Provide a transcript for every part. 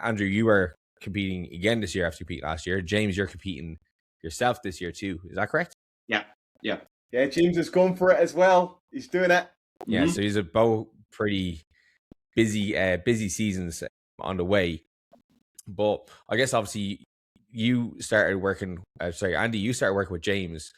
Andrew, you were competing again this year after competing last year. James, you're competing yourself this year too. Is that correct? Yeah. Yeah, James is going for it as well. He's doing it. Yeah, so he's both pretty busy seasons on the way. But I guess obviously you started working. Andy, you started working with James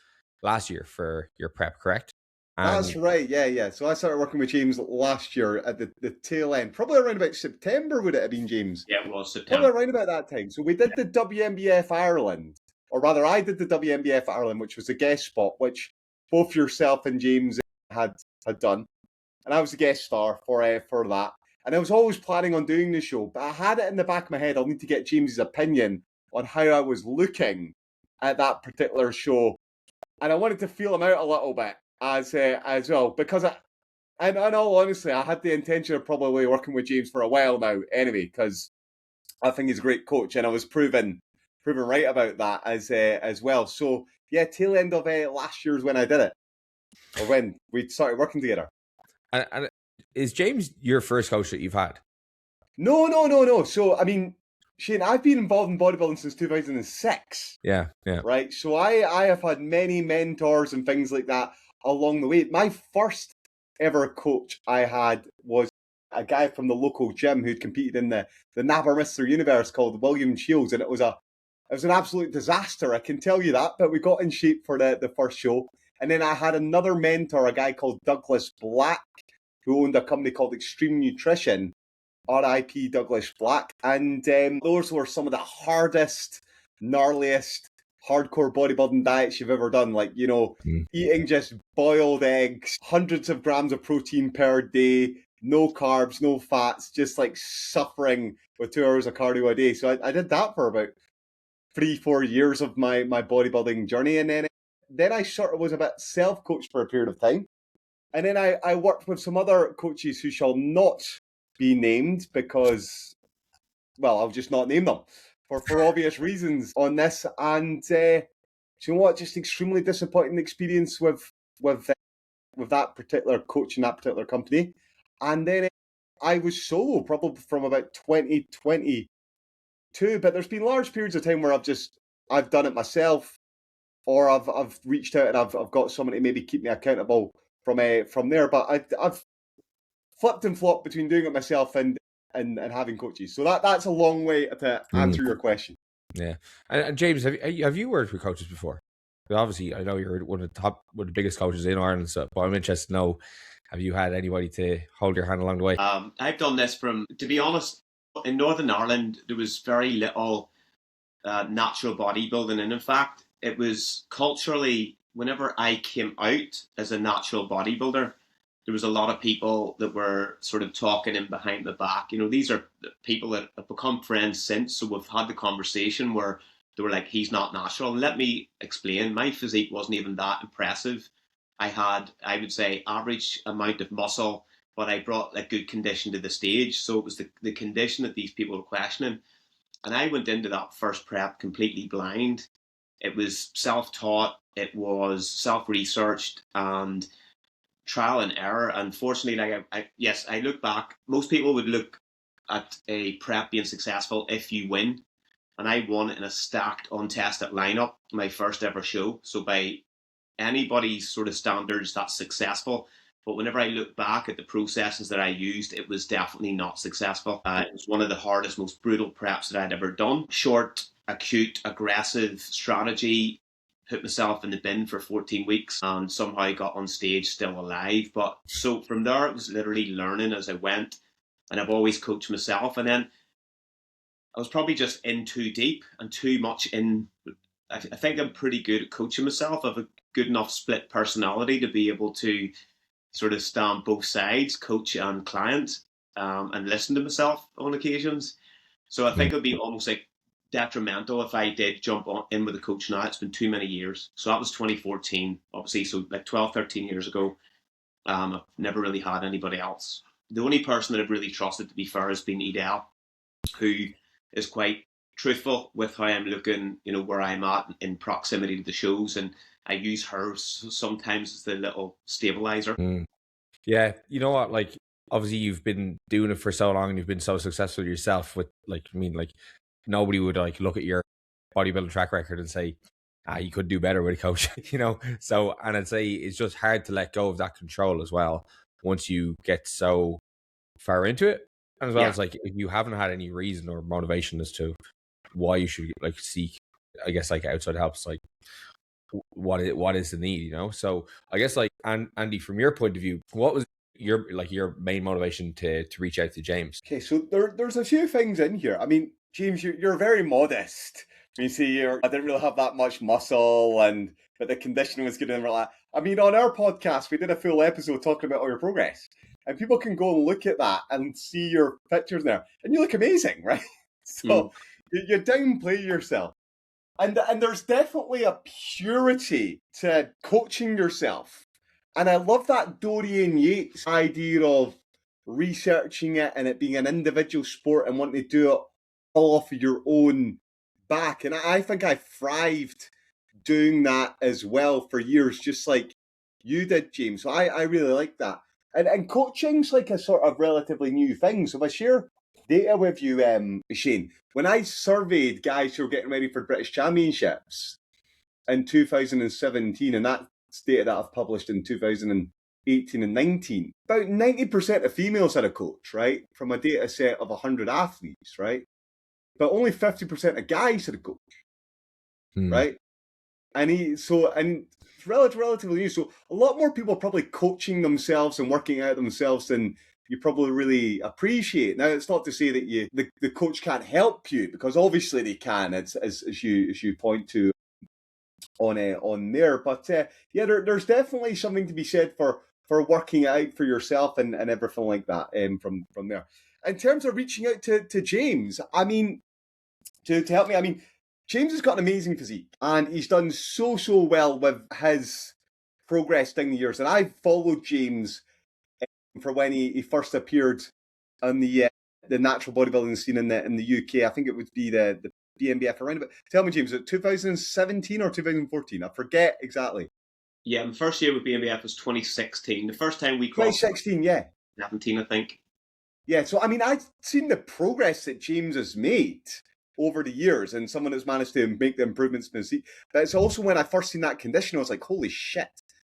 last year for your prep, correct? That's right. Yeah. So I started working with James last year at the tail end, probably around about September. Would it have been, James? Yeah, it was September. Probably around about that time. So we did the WMBF Ireland, or rather, I did the WMBF Ireland, which was a guest spot, which both yourself and James had done, and I was a guest star for that. And I was always planning on doing the show, but I had it in the back of my head. I'll need to get James's opinion on how I was looking at that particular show, and I wanted to feel him out a little bit as well, because in all honesty, I had the intention of probably working with James for a while now anyway, because I think he's a great coach, and I was proven right about that as well. So yeah, tail end of last year is when I did it, or when we started working together. And is James your first coach that you've had? No. So I mean, Shane, I've been involved in bodybuilding since 2006. Yeah. Right. So I have had many mentors and things like that along the way. My first ever coach I had was a guy from the local gym who'd competed in the NABBA Mr. Universe called William Shields, and it was an absolute disaster, I can tell you that, but we got in shape for the first show. And then I had another mentor, a guy called Douglas Black, who owned a company called Extreme Nutrition, R.I.P. Douglas Black. And those were some of the hardest, gnarliest, hardcore bodybuilding diets you've ever done. Like, eating just boiled eggs, hundreds of grams of protein per day, no carbs, no fats, just like suffering with 2 hours of cardio a day. So I did that for about 3-4 years of my bodybuilding journey. And then I sort of was a bit self-coached for a period of time. And then I worked with some other coaches who shall not be named because, well, I'll just not name them for obvious reasons on this. And do you know what? Just extremely disappointing experience with that particular coach in that particular company. And then I was solo probably from about 2022, but there's been large periods of time where I've done it myself, or I've reached out and I've got someone to maybe keep me accountable from there. But I've flipped and flopped between doing it myself and having coaches. So that's a long way to answer your question. Yeah. And James, have you worked with coaches before? Obviously, I know you're one of the biggest coaches in Ireland, but I'm interested to know, have you had anybody to hold your hand along the way? I've done this to be honest, in Northern Ireland, there was very little natural bodybuilding. And in fact, it was culturally, whenever I came out as a natural bodybuilder, there was a lot of people that were sort of talking in behind the back. These are people that have become friends since, so we've had the conversation where they were like, he's not natural. And let me explain, my physique wasn't even that impressive. I had, I would say, average amount of muscle, but I brought a good condition to the stage. So it was the condition that these people were questioning. And I went into that first prep completely blind. It was self-taught, it was self-researched, and trial and error. Unfortunately, I look back, most people would look at a prep being successful if you win. And I won in a stacked, untested lineup, my first ever show. So by anybody's sort of standards, that's successful. But whenever I look back at the processes that I used, it was definitely not successful. It was one of the hardest, most brutal preps that I'd ever done. Short, acute, aggressive strategy. Put myself in the bin for 14 weeks and somehow got on stage still alive. But so from there, it was literally learning as I went. And I've always coached myself. And then I was probably just in too deep and too much in. I think I'm pretty good at coaching myself. I have a good enough split personality to be able to sort of stand both sides, coach and client, and listen to myself on occasions. So I think it would be almost like detrimental if I did jump in with a coach now. It's been too many years. So that was 2014, obviously. So like 12, 13 years ago, I've never really had anybody else. The only person that I've really trusted, to be fair, has been Edel, who is quite truthful with how I'm looking, where I'm at in proximity to the shows. And I use her sometimes as the little stabilizer. Yeah, you know what? Like, obviously you've been doing it for so long and you've been so successful yourself with like, I mean, like nobody would like look at your bodybuilding track record and say, you could do better with a coach, you know? So, and I'd say it's just hard to let go of that control as well once you get so far into it. And as well as like, if you haven't had any reason or motivation as to why you should like seek, I guess, like outside helps, like what is the need, you know? So I guess like, Andy, from your point of view, what was your main motivation to reach out to James? Okay, so there's a few things in here. I mean, James, you're very modest. You see, I didn't really have that much muscle, but the conditioning was good and all that. I mean, on our podcast, we did a full episode talking about all your progress, and people can go and look at that and see your pictures there, and you look amazing, right? So you downplay yourself, and there's definitely a purity to coaching yourself, and I love that Dorian Yates idea of researching it and it being an individual sport and wanting to do it all off of your own back. And I think I thrived doing that as well for years, just like you did, James. So I really like that. And coaching's like a sort of relatively new thing. So if I share data with you, Shane, when I surveyed guys who were getting ready for British Championships in 2017, and that's data that I've published in 2018 and 19, about 90% of females had a coach, right? From a data set of 100 athletes, right? But only 50% of guys had a coach, right? And it's relatively new. So a lot more people are probably coaching themselves and working out themselves than you probably really appreciate. Now, it's not to say that the coach can't help you, because obviously they can, as you point to on there. But there's definitely something to be said for working out for yourself and everything like that from there. In terms of reaching out to James, I mean, to help me, I mean, James has got an amazing physique and he's done so well with his progress down the years. And I followed James for when he first appeared on the natural bodybuilding scene in the UK. I think it would be the BNBF around about. Tell me, James, was it 2017 or 2014? I forget exactly. Yeah, my first year with BNBF was 2016. The first time we crossed 2016, yeah. 17, I think. Yeah, so I mean, I've seen the progress that James has made over the years, and someone has managed to make the improvements in his physique. But it's also when I first seen that condition, I was like, holy shit,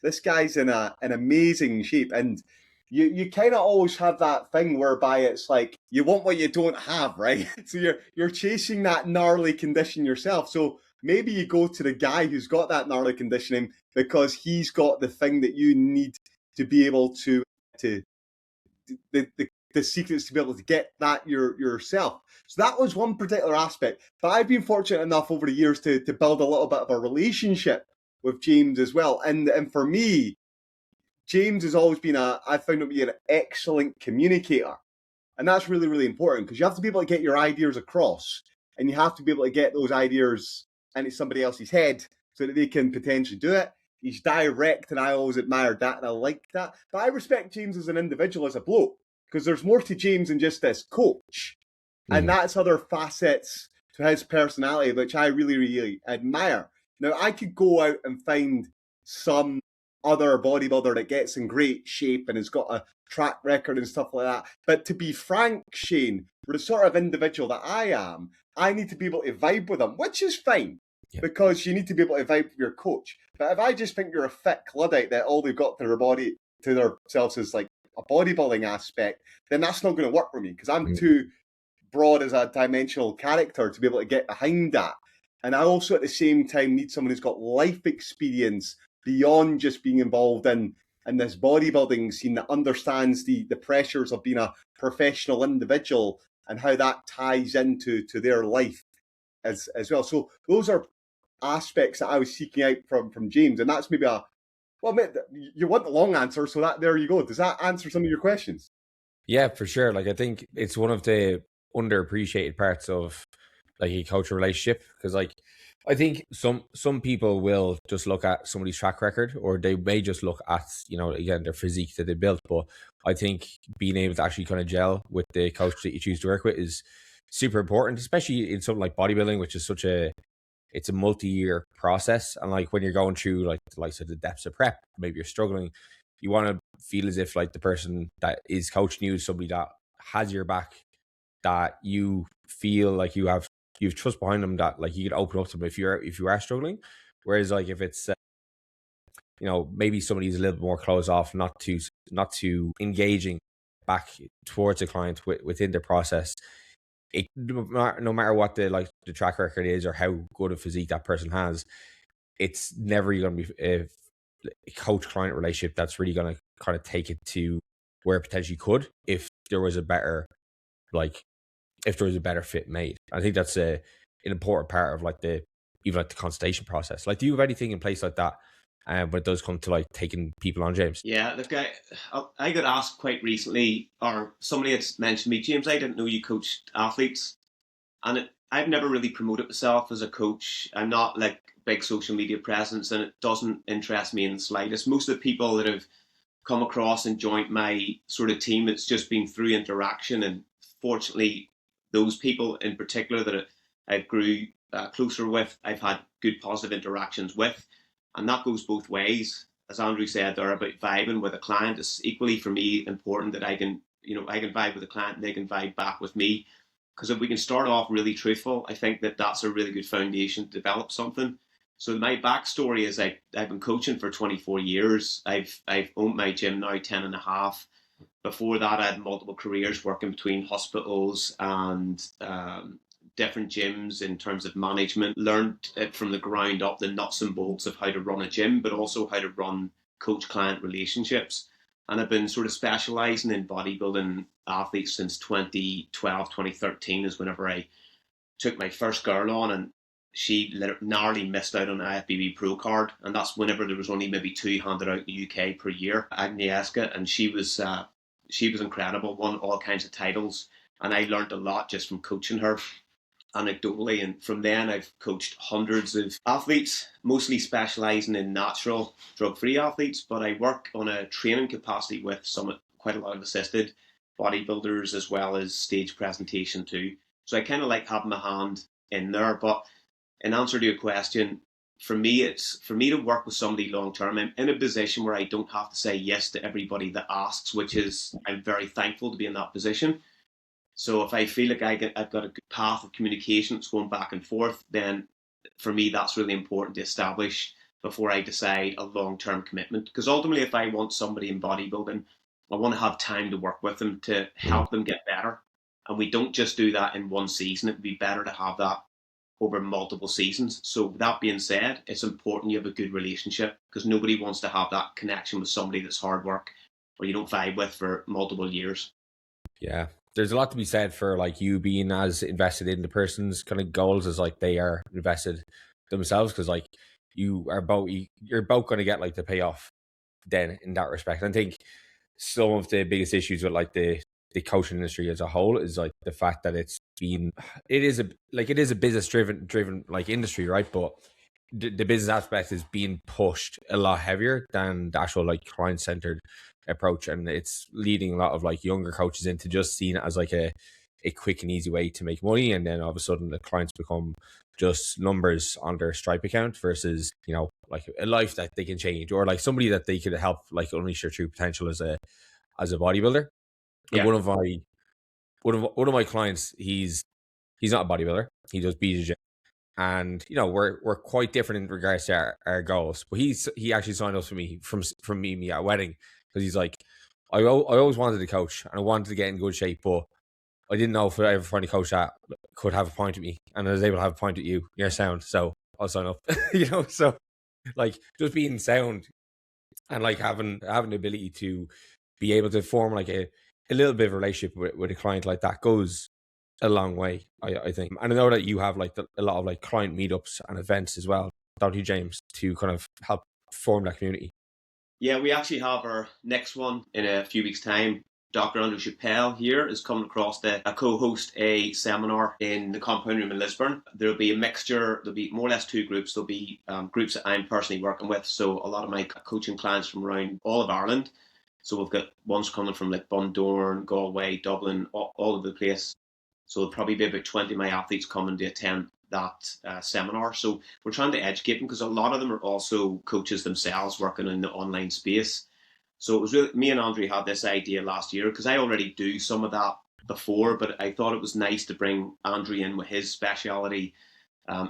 this guy's in an amazing shape. And you kind of always have that thing whereby it's like, you want what you don't have, right? So you're chasing that gnarly condition yourself. So maybe you go to the guy who's got that gnarly conditioning because he's got the thing that you need to be able to the secrets to be able to get that yourself. So that was one particular aspect. But I've been fortunate enough over the years to build a little bit of a relationship with James as well. And for me, James has always been I found him to be an excellent communicator. And that's really, really important, because you have to be able to get your ideas across, and you have to be able to get those ideas into somebody else's head so that they can potentially do it. He's direct, and I always admired that, and I like that. But I respect James as an individual, as a bloke, because there's more to James than just this coach. And that's other facets to his personality, which I really, really admire. Now, I could go out and find some other bodybuilder that gets in great shape and has got a track record and stuff like that. But to be frank, Shane, for the sort of individual that I am, I need to be able to vibe with them, which is fine, because you need to be able to vibe with your coach. But if I just think you're a fit Luddite that all they've got to their body, to themselves is like a bodybuilding aspect, then that's not going to work for me, because I'm too broad as a dimensional character to be able to get behind that. And I also at the same time need someone who's got life experience beyond just being involved in this bodybuilding scene, that understands the pressures of being a professional individual and how that ties into their life as well. So those are aspects that I was seeking out from James, and that's maybe you want the long answer, so that there you go. Does that answer some of your questions? Yeah, for sure. Like, I think it's one of the underappreciated parts of like a coaching relationship, because like I think some people will just look at somebody's track record, or they may just look at, you know, again, their physique that they built. But I think being able to actually kind of gel with the coach that you choose to work with is super important, especially in something like bodybuilding, which is it's a multi-year process. And like when you're going through like the likes of the depths of prep, maybe you're struggling, you want to feel as if like the person that is coaching you is somebody that has your back, that you feel like you've trust behind them, that like you can open up to them if you are struggling. Whereas like if it's maybe somebody's a little bit more closed off, not too engaging back towards a client within the process, no matter what the track record is or how good a physique that person has, it's never going to be a coach client relationship that's really going to kind of take it to where it potentially could if there was a better fit made. I think that's an important part of like the consultation process. Like, do you have anything in place like that when it does come to like taking people on, James? Yeah, look, I got asked quite recently, or somebody had mentioned me, James, I didn't know you coached athletes. And I've never really promoted myself as a coach. I'm not like big social media presence, and it doesn't interest me in the slightest. Most of the people that have come across and joined my sort of team, it's just been through interaction. And fortunately, those people in particular that I've grew closer with, I've had good positive interactions with. And that goes both ways. As Andrew said there about vibing with a client, it's equally for me important that I can vibe with the client and they can vibe back with me. Because if we can start off really truthful, I think that that's a really good foundation to develop something. So my backstory is I've been coaching for 24 years. I've owned my gym now 10 and a half. Before that, I had multiple careers working between hospitals and different gyms in terms of management. Learned it from the ground up, the nuts and bolts of how to run a gym, but also how to run coach-client relationships. And I've been sort of specialising in bodybuilding athletes since 2012, 2013 is whenever I took my first girl on, and she narrowly missed out on an IFBB Pro card. And that's whenever there was only maybe 2 handed out in the UK per year, Agnieszka, and she was incredible, won all kinds of titles. And I learned a lot just from coaching her anecdotally, and from then I've coached hundreds of athletes, mostly specialising in natural drug-free athletes, but I work on a training capacity with quite a lot of assisted bodybuilders as well as stage presentation too. So I kind of like having my hand in there. But in answer to your question, for me to work with somebody long term, I'm in a position where I don't have to say yes to everybody that asks, which is, I'm very thankful to be in that position. So if I feel like I've got a good path of communication that's going back and forth, then for me, that's really important to establish before I decide a long-term commitment. Because ultimately, if I want somebody in bodybuilding, I want to have time to work with them to help them get better. And we don't just do that in one season. It would be better to have that over multiple seasons. So with that being said, it's important you have a good relationship, because nobody wants to have that connection with somebody that's hard work or you don't vibe with for multiple years. Yeah. There's a lot to be said for like you being as invested in the person's kind of goals as like they are invested themselves, because like you're both going to get like the payoff then in that respect. And I think some of the biggest issues with like the coaching industry as a whole is like the fact that it is a business driven like industry, right? But the business aspect is being pushed a lot heavier than the actual like client centered approach, and it's leading a lot of like younger coaches into just seeing it as like a quick and easy way to make money, and then all of a sudden the clients become just numbers on their Stripe account versus like a life that they can change, or like somebody that they could help like unleash their true potential as a bodybuilder. Yeah. And one of my clients, he's not a bodybuilder, he does BJJ, and we're quite different in regards to our goals. But he actually signed up for me from me at a wedding, because he's like, I always wanted to coach and I wanted to get in good shape, but I didn't know if I ever find a coach that could have a point at me, and I was able to have a point at you. You're sound, so I'll sign up. So like just being sound and like having the ability to be able to form like a little bit of a relationship with a client like that goes a long way, I think. And I know that you have like a lot of like client meetups and events as well, don't you, James, to kind of help form that community? Yeah, we actually have our next one in a few weeks' time. Dr. Andrew Chappell here is coming across to co-host a seminar in the compound room in Lisburn. There'll be a mixture. There'll be more or less 2 groups. There'll be groups that I'm personally working with. So a lot of my coaching clients from around all of Ireland. So we've got ones coming from like Bundoran, Galway, Dublin, all over the place. So there'll probably be about 20 of my athletes coming to attend that seminar. So we're trying to educate them, because a lot of them are also coaches themselves working in the online space. So it was really, me and Andrew had this idea last year, because I already do some of that before, but I thought it was nice to bring Andrew in with his speciality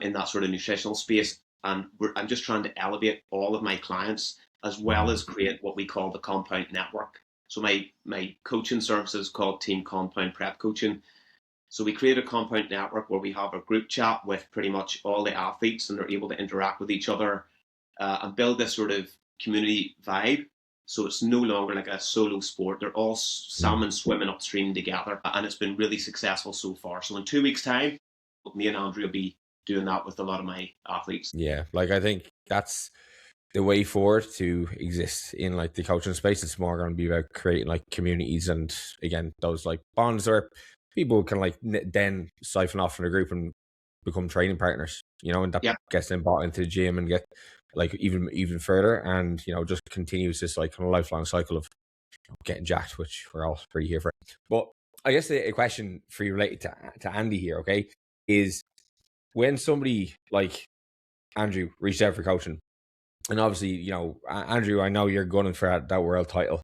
in that sort of nutritional space. And I'm just trying to elevate all of my clients, as well as create what we call the Compound Network. So my coaching service is called Team Compound Prep Coaching. So we create a Compound Network where we have a group chat with pretty much all the athletes, and they're able to interact with each other and build this sort of community vibe. So it's no longer like a solo sport. They're all salmon swimming upstream together, and it's been really successful so far. So in 2 weeks' time, me and Andrew will be doing that with a lot of my athletes. Yeah, like I think that's the way forward to exist in like the coaching space. It's more going to be about creating like communities, and again, those like bonds where people can like then siphon off from the group and become training partners, you know, and that gets them bought into the gym and get like even further, and you know, just continues this like kind of lifelong cycle of getting jacked, which we're all pretty here for. But I guess a question for you related to Andy here, okay, is when somebody like Andrew reached out for coaching, and obviously, you know, Andrew, I know you're gunning for that world title.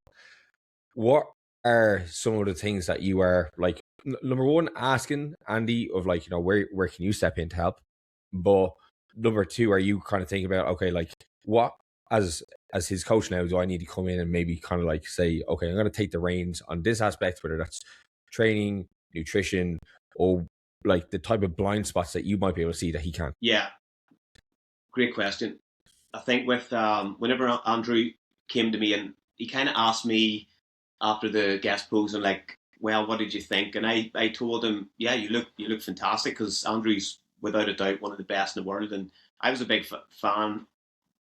What are some of the things that you are like, number one, asking Andy of like, you know, where can you step in to help? But number two, are you kind of thinking about, okay, like what as his coach now, do I need to come in and maybe kind of like say, okay, I'm going to take the reins on this aspect, whether that's training, nutrition, or like the type of blind spots that you might be able to see that he can't? Yeah, great question. I think with whenever Andrew came to me, and he kind of asked me after the guest pose, and like, well, what did you think? And I told him, yeah, you look fantastic, because Andrew's without a doubt one of the best in the world, and I was a big fan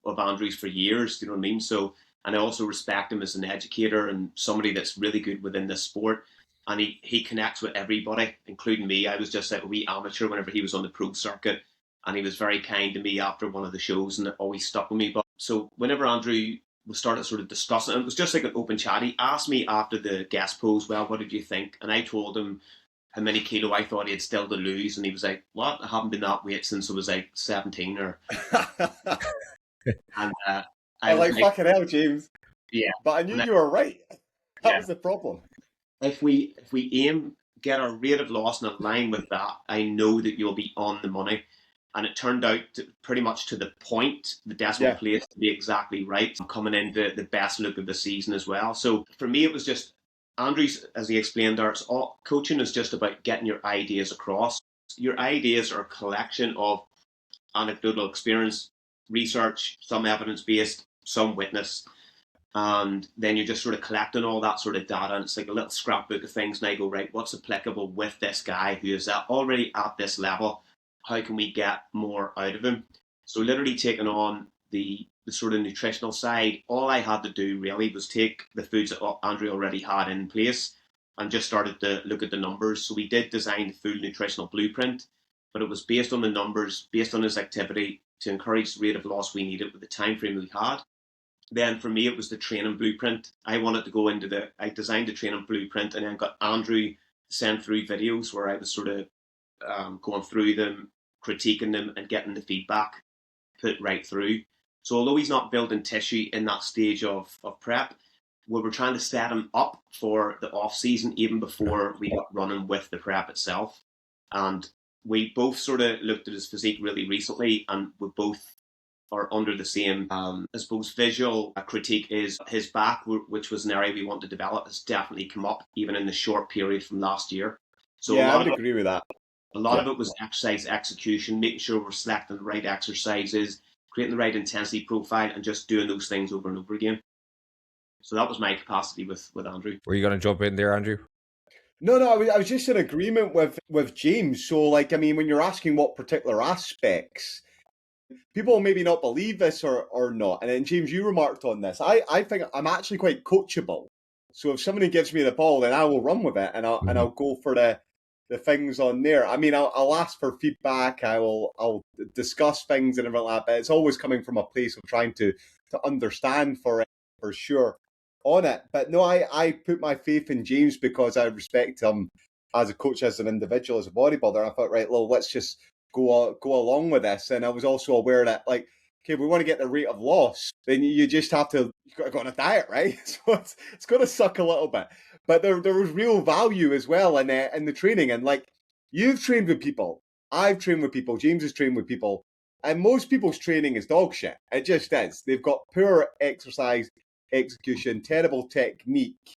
of Andrew's for years. You know what I mean? So, and I also respect him as an educator and somebody that's really good within this sport. And he connects with everybody, including me. I was just like a wee amateur whenever he was on the pro circuit, and he was very kind to me after one of the shows, and it always stuck with me. But so whenever Andrew we started sort of discussing, and it was just like an open chat. He asked me after the guest pose, well, what did you think? And I told him how many kilo I thought he had still to lose, and he was like, what? I haven't been that weight since I was like 17 or... And I like, fucking hell, James. Yeah. But I knew you were right. That was the problem. If we aim, get our rate of loss in line with that, I know that you'll be on the money. And it turned out pretty much to the point, the decimal place to be exactly right. I'm coming into the best look of the season as well. So for me, it was just, Andrew's, as he explained there, coaching is just about getting your ideas across. Your ideas are a collection of anecdotal experience, research, some evidence-based, some witness. And then you're just sort of collecting all that sort of data, and it's like a little scrapbook of things, and I go, right, what's applicable with this guy who is already at this level? How can we get more out of him? So literally taking on the sort of nutritional side, all I had to do really was take the foods that Andrew already had in place and just started to look at the numbers. So we did design the full nutritional blueprint, but it was based on the numbers, based on his activity, to encourage the rate of loss we needed with the time frame we had. Then for me, it was the training blueprint. I wanted to go into I designed the training blueprint, and then got Andrew to send through videos where I was sort of going through them, critiquing them, and getting the feedback put right through. So although he's not building tissue in that stage of prep, we were trying to set him up for the off season even before we got running with the prep itself. And we both sort of looked at his physique really recently, and we both are under the same, I suppose, visual critique. Is his back, which was an area we want to develop, has definitely come up even in the short period from last year. So yeah, I would agree with that. A lot of it was exercise execution, making sure we're selecting the right exercises, creating the right intensity profile, and just doing those things over and over again. So that was my capacity with Andrew. Were you going to jump in there, Andrew? No, I was just in agreement with James. So, like, I mean, when you're asking what particular aspects, people maybe not believe this or not. And then, James, you remarked on this. I think I'm actually quite coachable. So if somebody gives me the ball, then I will run with it, and I'll go for the things on there. I mean, I'll ask for feedback. I'll discuss things and everything like that. But it's always coming from a place of trying to understand for sure on it. But no, I put my faith in James because I respect him as a coach, as an individual, as a bodybuilder. And I thought, right, well, let's just go along with this. And I was also aware that, like, okay, we want to get the rate of loss, then you just have to, you've got to go on a diet, right? So it's going to suck a little bit. But there was real value as well in the training. And like, you've trained with people, I've trained with people, James has trained with people, and most people's training is dog shit. It just is. They've got poor exercise execution, terrible technique.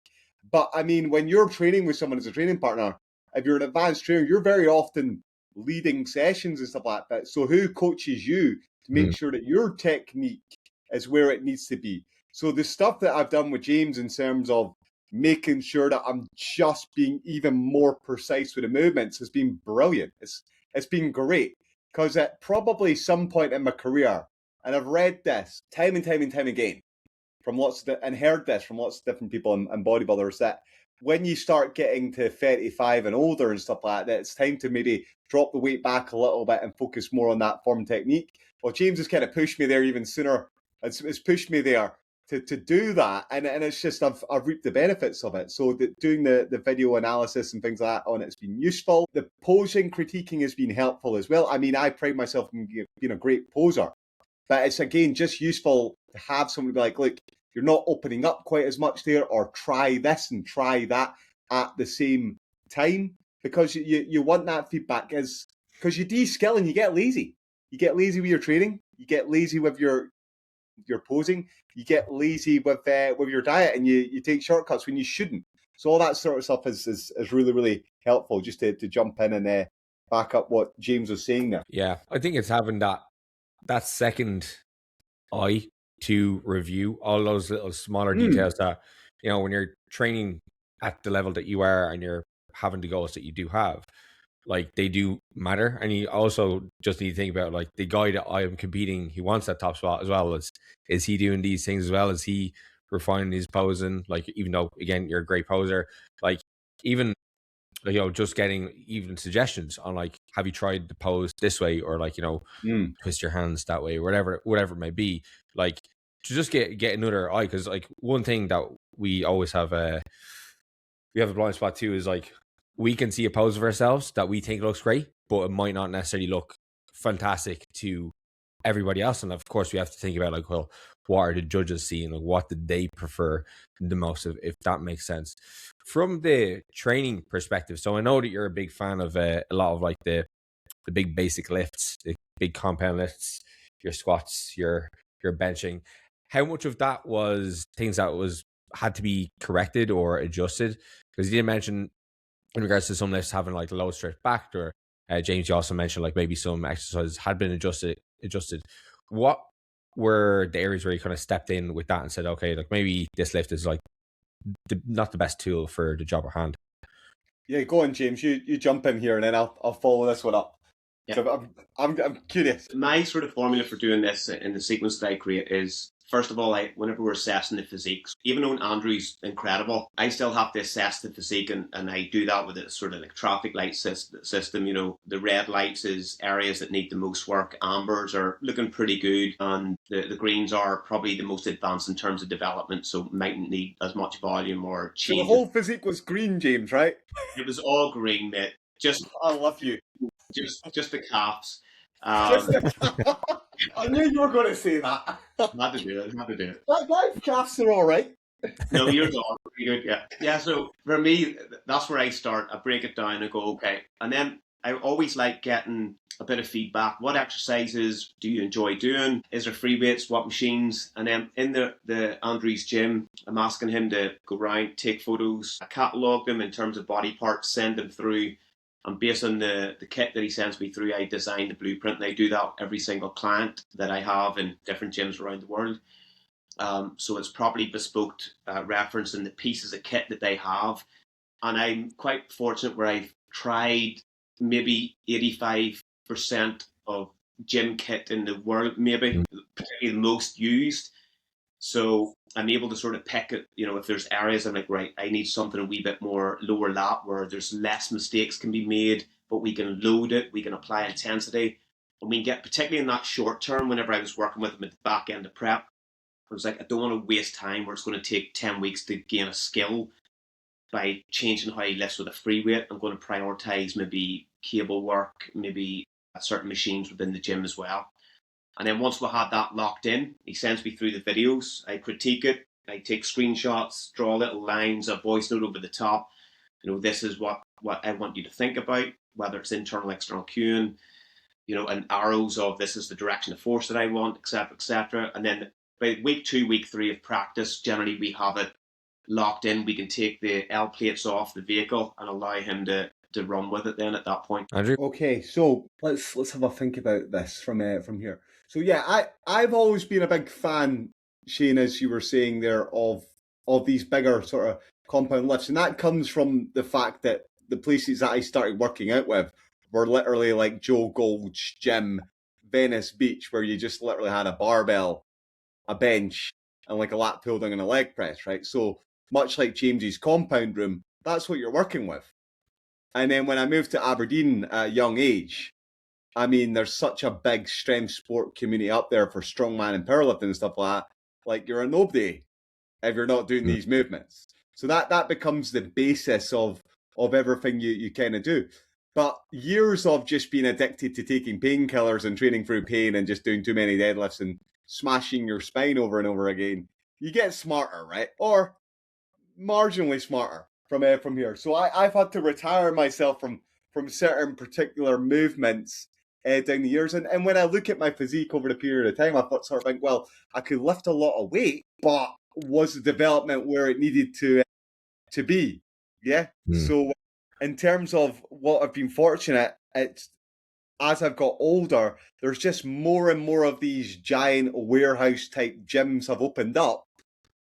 But I mean, when you're training with someone as a training partner, if you're an advanced trainer, you're very often leading sessions and stuff like that. So who coaches you to make sure that your technique is where it needs to be? So the stuff that I've done with James in terms of making sure that I'm just being even more precise with the movements has been brilliant. It's been great, because at probably some point in my career, and I've read this time and time and time again from and heard this from lots of different people and bodybuilders, that when you start getting to 35 and older and stuff like that, it's time to maybe drop the weight back a little bit and focus more on that form technique. Well, James has kind of pushed me there even sooner. It's pushed me there to do that, and it's just I've reaped the benefits of it. So doing the video analysis and things like that on it's been useful. The posing critiquing has been helpful as well. I mean, I pride myself in being a great poser, but it's again just useful to have someone be like, look, you're not opening up quite as much there, or try this and try that at the same time, because you want that feedback, because you de-skill and you get lazy. You get lazy with your training. You get lazy with your posing. You get lazy with your diet, and you take shortcuts when you shouldn't. So all that sort of stuff is really, really helpful, just to jump in and back up what James was saying there. Yeah, I think it's having that second eye to review all those little smaller details that, you know, when you're training at the level that you are and you're having the goals that you do have, like they do matter. And you also just need to think about, like, the guy that I am competing, he wants that top spot as well. Is he doing these things as well? Is he refining his posing? Like, even though, again, you're a great poser, like, even, you know, just getting even suggestions on, like, have you tried the pose this way, or, like, you know, twist your hands that way, or whatever it may be, like, to just get another eye. Because, like, one thing that we always have we have a blind spot too, is like, we can see a pose of ourselves that we think looks great, but it might not necessarily look fantastic to everybody else. And of course we have to think about, like, well, what are the judges seeing? Like, what did they prefer the most, if that makes sense from the training perspective. So I know that you're a big fan of a lot of, like, the big basic lifts, the big compound lifts, your squats, your benching. How much of that was things that had to be corrected or adjusted? Because you did mention in regards to some lifts having, like, low stretch back, or James, you also mentioned, like, maybe some exercises had been adjusted. What were the areas where you kind of stepped in with that and said, okay, like, maybe this lift is, like, not the best tool for the job at hand? Yeah, go on, James. You jump in here, and then I'll follow this one up. Yeah. So I'm curious. My sort of formula for doing this in the sequence that I create is, first of all, whenever we're assessing the physiques, even though Andrew's incredible, I still have to assess the physique, and I do that with a sort of like traffic light system. You know, the red lights is areas that need the most work, ambers are looking pretty good, and the greens are probably the most advanced in terms of development, so mightn't need as much volume or change. So the whole physique was green, James, right? It was all green, mate. I love you. Just the calves. I knew you were going to say that. Had to do it. My calves are all right. No, yours are pretty good. Yeah. So for me, that's where I start. I break it down and go, okay, and then I always like getting a bit of feedback. What exercises do you enjoy doing? Is there free weights? What machines? And then in the Andrew's gym, I'm asking him to go around, take photos, I catalogue them in terms of body parts, send them through. And based on the kit that he sends me through, I design the blueprint, and I do that every single client that I have in different gyms around the world. So it's properly bespoke, referencing the pieces of kit that they have. And I'm quite fortunate where I've tried maybe 85% of gym kit in the world, maybe particularly the most used. So I'm able to sort of pick it, you know, if there's areas I'm like, right, I need something a wee bit more lower lat where there's less mistakes can be made, but we can load it, we can apply intensity. And we can get, particularly in that short term, whenever I was working with them at the back end of prep, I was like, I don't want to waste time where it's going to take 10 weeks to gain a skill by changing how he lifts with a free weight. I'm going to prioritize maybe cable work, maybe certain machines within the gym as well. And then once we had that locked in, he sends me through the videos. I critique it. I take screenshots, draw little lines, a voice note over the top. This is what I want you to think about, whether it's internal, external cueing, and arrows of this is the direction of force that I want, etc., etc. And then by week 2, week 3 of practice, generally we have it locked in. We can take the L plates off the vehicle and allow him to run with it then at that point. Andrew? Okay, so let's have a think about this from here. So yeah, I've always been a big fan, Shane, as you were saying there, of these bigger sort of compound lifts, and that comes from the fact that the places that I started working out with were literally like Joe Gold's gym, Venice Beach, where you just literally had a barbell, a bench, and like a lat pull down and a leg press, right? So much like James's compound room, that's what you're working with. And then when I moved to Aberdeen at a young age, I mean, there's such a big strength sport community up there for strongman and powerlifting and stuff like that. Like, you're a nobody if you're not doing these movements. So that becomes the basis of everything you kind of do. But years of just being addicted to taking painkillers and training through pain and just doing too many deadlifts and smashing your spine over and over again, you get smarter, right? Or marginally smarter from here. So I've had to retire myself from certain particular movements down the years. And when I look at my physique over the period of time, I thought sort of think, well, I could lift a lot of weight, but was the development where it needed to be? Yeah. So in terms of what I've been fortunate, it's as I've got older, there's just more and more of these giant warehouse type gyms have opened up,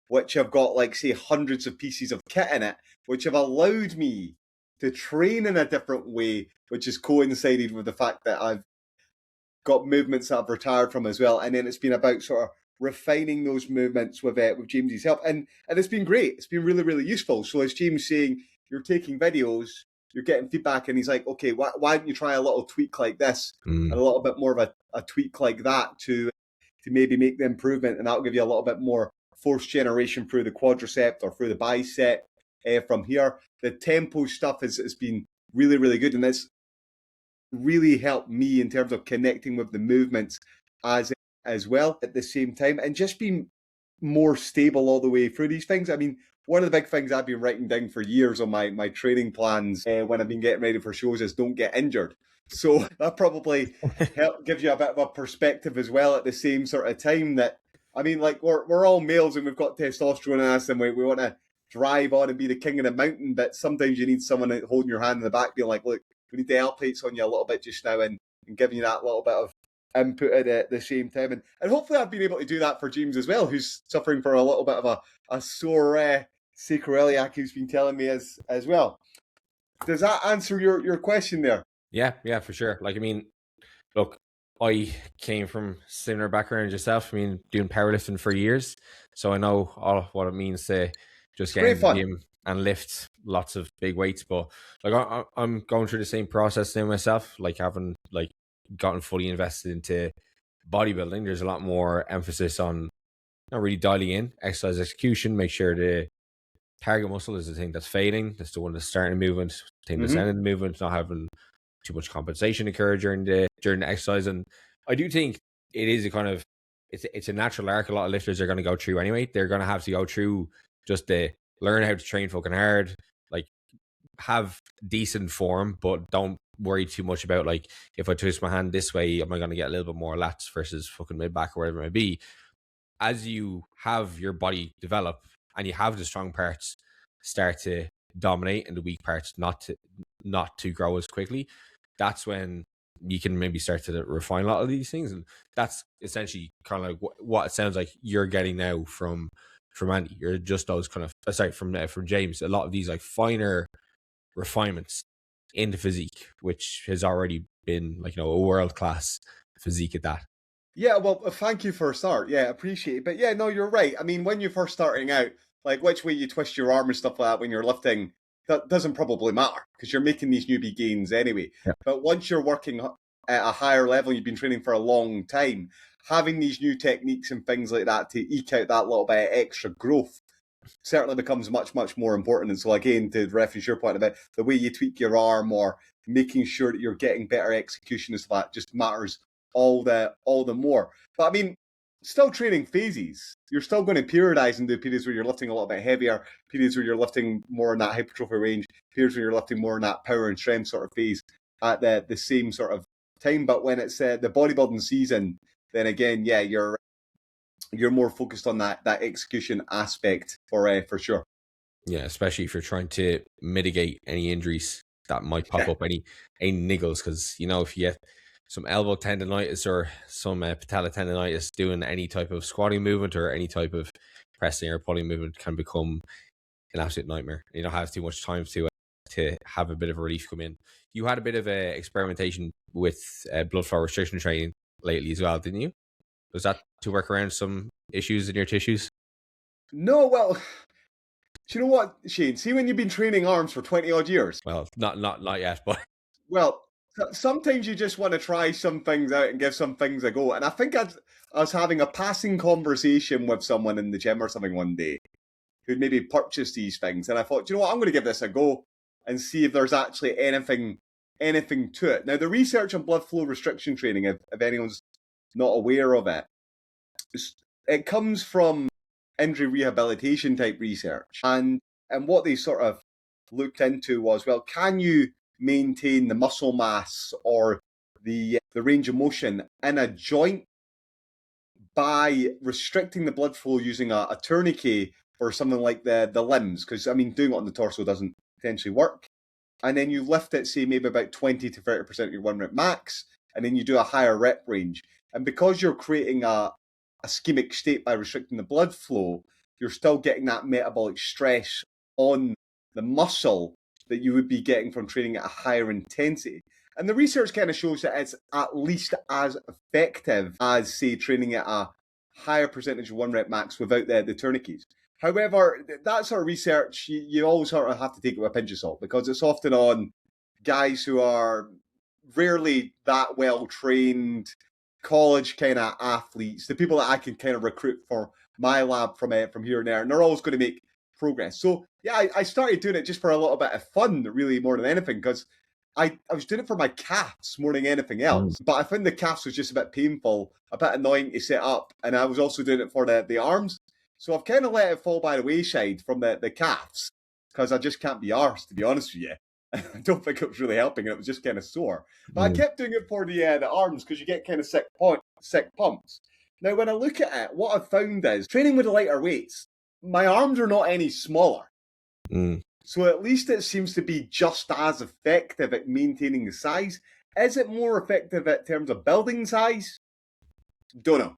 which have got, like, say, hundreds of pieces of kit in it, which have allowed me to train in a different way, which has coincided with the fact that I've got movements that I've retired from as well. And then it's been about sort of refining those movements with James's help. And it's been great. It's been really, really useful. So as James saying, you're taking videos, you're getting feedback, and he's like, okay, why don't you try a little tweak like this and a little bit more of a tweak like that to maybe make the improvement, and that'll give you a little bit more force generation through the quadricep or through the bicep from here. The tempo stuff has been really, really good, and it's really helped me in terms of connecting with the movements as well at the same time, and just being more stable all the way through these things. I mean, one of the big things I've been writing down for years on my training plans when I've been getting ready for shows is don't get injured. So that probably gives you a bit of a perspective as well at the same sort of time that, I mean, like, we're all males and we've got testosterone in us and we want to drive on and be the king of the mountain, but sometimes you need someone holding your hand in the back being like, look, we need the L plates on you a little bit just now and giving you that little bit of input at the same time. And hopefully I've been able to do that for James as well, who's suffering for a little bit of a sore sacroiliac, who's been telling me as well. Does that answer your question there? Yeah, for sure. Like, I mean, look, I came from similar background as yourself. I mean, doing powerlifting for years, so I know all what it means to just get in the gym and lift lots of big weights. But like, I'm going through the same process now myself. Like, having like gotten fully invested into bodybuilding, there's a lot more emphasis on not really dialing in exercise execution. Make sure the target muscle is the thing that's fading. That's the one that's starting the movement. The thing that's ending the movement. Not having too much compensation occur during the exercise. And I do think it is a kind of it's a natural arc a lot of lifters are going to go through anyway. They're going to have to go through just to learn how to train fucking hard, like have decent form, but don't worry too much about, like, if I twist my hand this way, am I going to get a little bit more lats versus fucking mid back or whatever it may be. As you have your body develop and you have the strong parts start to dominate and the weak parts not to grow as quickly, that's when you can maybe start to refine a lot of these things. And that's essentially kind of like what it sounds like you're getting now from Andy. You're just those kind of, sorry, from James, a lot of these like finer refinements in the physique, which has already been, like, a world-class physique at that. Yeah, well, thank you for a start. Yeah, appreciate it. But yeah, no, you're right. I mean, when you're first starting out, like, which way you twist your arm and stuff like that when you're lifting, that doesn't probably matter because you're making these newbie gains anyway. Yeah. But once you're working at a higher level, you've been training for a long time, having these new techniques and things like that to eke out that little bit of extra growth certainly becomes much, much more important. And so, again, to reference your point about the way you tweak your arm or making sure that you're getting better execution and stuff like that just matters all the more. But I mean, still training phases. You're still going to periodize and do periods where you're lifting a little bit heavier, periods where you're lifting more in that hypertrophy range, periods where you're lifting more in that power and strength sort of phase at the same sort of time. But when it's the bodybuilding season, then again, yeah, you're more focused on that execution aspect for sure. Yeah, especially if you're trying to mitigate any injuries that might pop up, any niggles, because if you get some elbow tendonitis or some patella tendonitis, doing any type of squatting movement or any type of pressing or pulling movement can become an absolute nightmare. You don't have too much time to have a bit of relief come in. You had a bit of experimentation with blood flow restriction training lately as well, didn't you? Was that to work around some issues in your tissues? No, well, do you know what, Shane? See, when you've been training arms for 20 odd years. Well, not yet, but well, sometimes you just want to try some things out and give some things a go. And I think I was having a passing conversation with someone in the gym or something one day who'd maybe purchased these things, and I thought, you know what, I'm going to give this a go and see if there's actually anything to it. Now, the research on blood flow restriction training, if anyone's not aware of it, it comes from injury rehabilitation type research, and what they sort of looked into was, well, can you maintain the muscle mass or the range of motion in a joint by restricting the blood flow using a tourniquet or something like the limbs? Because I mean, doing it on the torso doesn't potentially work. And then you lift it, say maybe about 20 to 30% of your 1 rep max, and then you do a higher rep range. And because you're creating a ischemic state by restricting the blood flow, you're still getting that metabolic stress on the muscle that you would be getting from training at a higher intensity. And the research kind of shows that it's at least as effective as, say, training at a higher percentage of 1 rep max without the tourniquets. However, that sort of research, you always sort of have to take it with a pinch of salt, because it's often on guys who are rarely that well trained, college kind of athletes, the people that I can kind of recruit for my lab from here and there, and they're always going to make progress. So yeah, I started doing it just for a little bit of fun, really, more than anything, because I was doing it for my calves more than anything else. But I found the calves was just a bit painful, a bit annoying to set up, and I was also doing it for the arms. So I've kind of let it fall by the wayside from the calves, because I just can't be arsed, to be honest with you. I don't think it was really helping, and it was just kind of sore. But I kept doing it for the arms, because you get kind of sick pumps. Now, when I look at it, what I've found is, training with the lighter weights, my arms are not any smaller. So at least it seems to be just as effective at maintaining the size. Is it more effective in terms of building size? Don't know.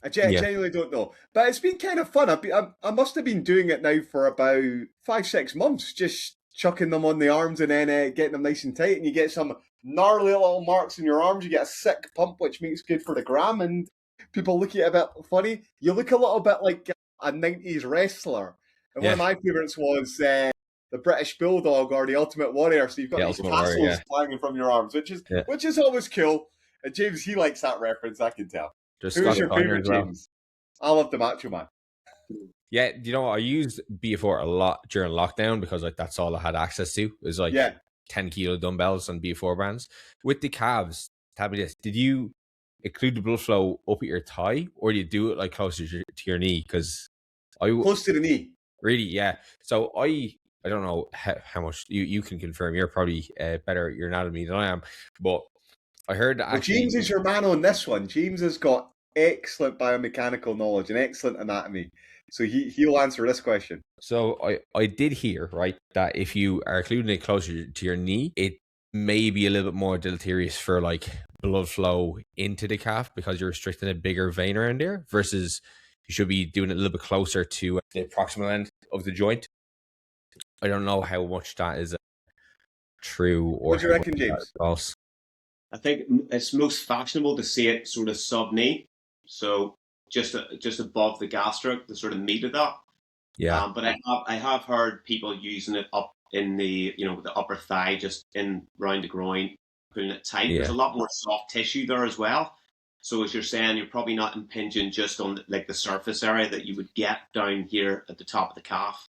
I genuinely don't know. But it's been kind of fun. I must have been doing it now for about 5-6 months, just chucking them on the arms and then getting them nice and tight. And you get some gnarly little marks in your arms. You get a sick pump, which makes good for the gram. And people look at it a bit funny. You look a little bit like a 90s wrestler. And one of my favourites was the British Bulldog or the Ultimate Warrior. So you've got these tassels flying from your arms, which is always cool. And James, he likes that reference, I can tell. Who's your favourite, James? I love the Macho Man. Yeah, I used BF4 a lot during lockdown, because that's all I had access to. It was 10 kilo dumbbells and BF4 bands. With the calves, tell me this, did you include the blood flow up at your thigh, or do you do it closer to your knee? Because close to the knee. Really, yeah. So I don't know how much you can confirm. You're probably better at your anatomy than I am, but I heard that actually, James is your man on this one. James has got excellent biomechanical knowledge and excellent anatomy, so he'll answer this question. So I did hear, right, that if you are including it closer to your knee, it may be a little bit more deleterious for blood flow into the calf, because you're restricting a bigger vein around there, versus you should be doing it a little bit closer to the proximal end of the joint. I don't know how much that is true, or what do you reckon, James? False. I think it's most fashionable to see it sort of sub-knee, so just above the gastric, the sort of meat of that. Yeah. But I have heard people using it up in the the upper thigh, just in round the groin, putting it tight. Yeah. There's a lot more soft tissue there as well. So as you're saying, you're probably not impinging just on the surface area that you would get down here at the top of the calf.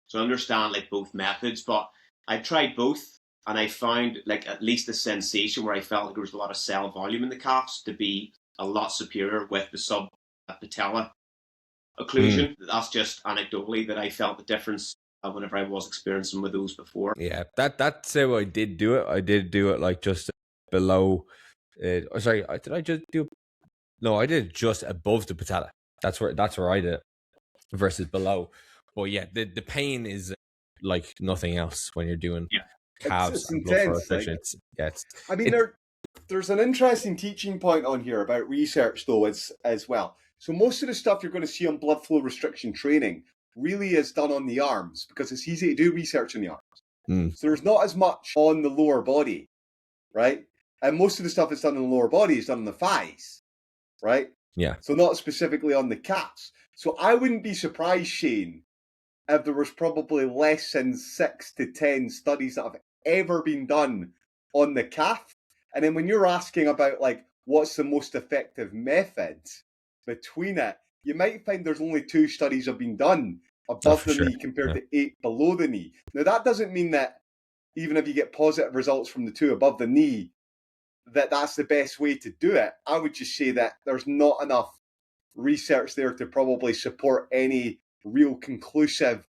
So I understand both methods, but I tried both. And I found, like, at least the sensation where I felt like there was a lot of cell volume in the calves to be a lot superior with the sub patella occlusion. That's just anecdotally that I felt the difference whenever I was experiencing with those before. Yeah, that's how I did do it. I did do it like just below. Sorry, did I just do? No, I did just above the patella. That's where I did it versus below. But yeah, the pain is like nothing else when you're doing calves it's and blood flow intense. restriction. I mean, there's an interesting teaching point on here about research, though, as well. So most of the stuff you're going to see on blood flow restriction training really is done on the arms because it's easy to do research on the arms. So there's not as much on the lower body, right? And most of the stuff that's done in the lower body is done on the thighs, right? Yeah. So not specifically on the calves. So I wouldn't be surprised, Shane, if there was probably less than 6 to 10 studies that have ever been done on the calf. And then when you're asking about like what's the most effective method between it, you might find there's only 2 studies have been done above the knee compared to 8 below the knee. Now that doesn't mean that even if you get positive results from the 2 above the knee, that's the best way to do it. I would just say that there's not enough research there to probably support any real conclusive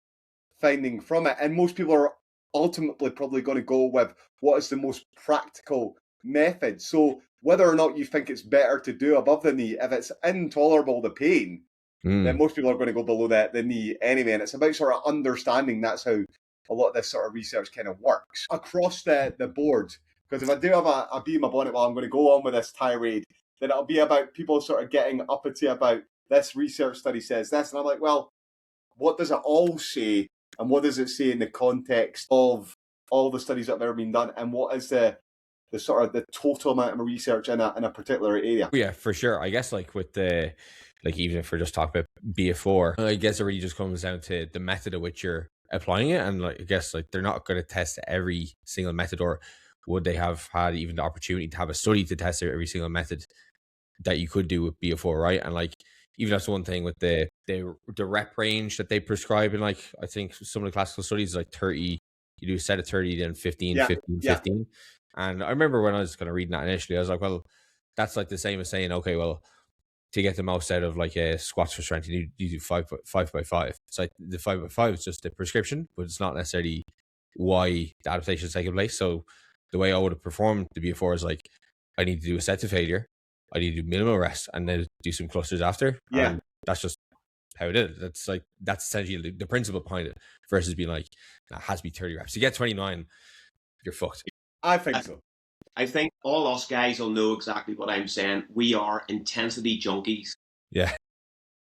finding from it. And most people are ultimately probably going to go with what is the most practical method. So whether or not you think it's better to do above the knee, if it's intolerable, the pain, then most people are going to go below the knee anyway. And it's about sort of understanding that's how a lot of this sort of research kind of works across the board. Because if I do have a bee in my bonnet while I'm going to go on with this tirade, then it'll be about people sort of getting uppity about this research study says this. And I'm like, well, what does it all say? And what does it say in the context of all the studies that have ever been done? And what is the sort of the total amount of research in a particular area? Yeah, for sure. I guess like with the, like even if we're just talking about BF4, I guess it really just comes down to the method at which you're applying it. And like, I guess like they're not going to test every single method, or would they have had even the opportunity to have a study to test every single method that you could do with BF4, right? And like, even that's one thing with the rep range that they prescribe in, like, I think some of the classical studies, like 30, you do a set of 30, then 15, 15, 15. And I remember when I was kind of reading that initially, I was like, well, that's like the same as saying, okay, well, to get the most out of like a squats for strength, you do 5 by 5. It's like the 5 by 5 is just a prescription, but it's not necessarily why the adaptation is taking place. So the way I would have performed the BF4 is like, I need to do a set to failure, I need to do minimal rest, and then do some clusters after. Yeah. And that's just how it is. That's essentially the principle behind it, versus being like, it has to be 30 reps. You get 29, you're fucked. I think so. I think all us guys will know exactly what I'm saying. We are intensity junkies. Yeah.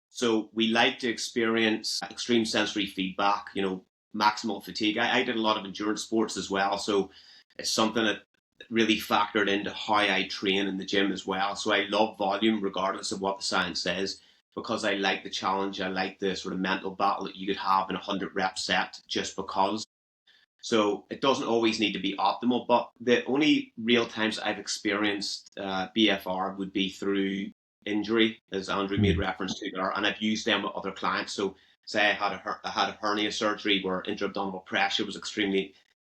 So we like to experience extreme sensory feedback, maximal fatigue. I did a lot of endurance sports as well. So it's something that really factored into how I train in the gym as well. So I love volume regardless of what the science says, because I like the challenge. I like the sort of mental battle that you could have in a 100 rep set just because. So it doesn't always need to be optimal, but the only real times I've experienced BFR would be through injury, as Andrew made reference to there, and I've used them with other clients. So say I had a hernia surgery where intra-abdominal pressure was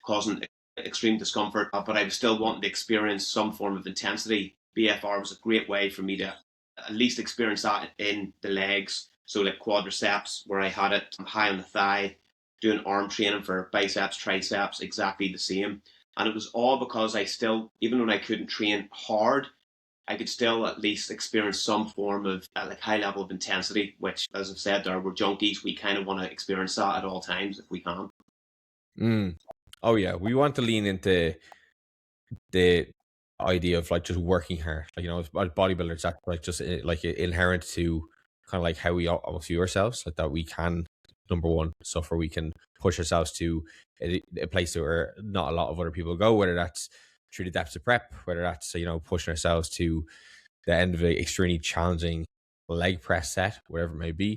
causing extreme discomfort, but I was still wanting to experience some form of intensity. BFR was a great way for me to at least experience that in the legs. So like quadriceps, where I had it high on the thigh, doing arm training for biceps, triceps, exactly the same. And it was all because I still, even when I couldn't train hard, I could still at least experience some form of like high level of intensity, which, as I've said there, we're junkies. We kind of want to experience that at all times if we can. Oh yeah, we want to lean into the idea of like just working hard. Like, as bodybuilders, that's like just like inherent to kind of like how we almost view ourselves, like that we can, number one, suffer, we can push ourselves to a place where not a lot of other people go, whether that's through the depths of prep, whether that's, pushing ourselves to the end of an extremely challenging leg press set, whatever it may be.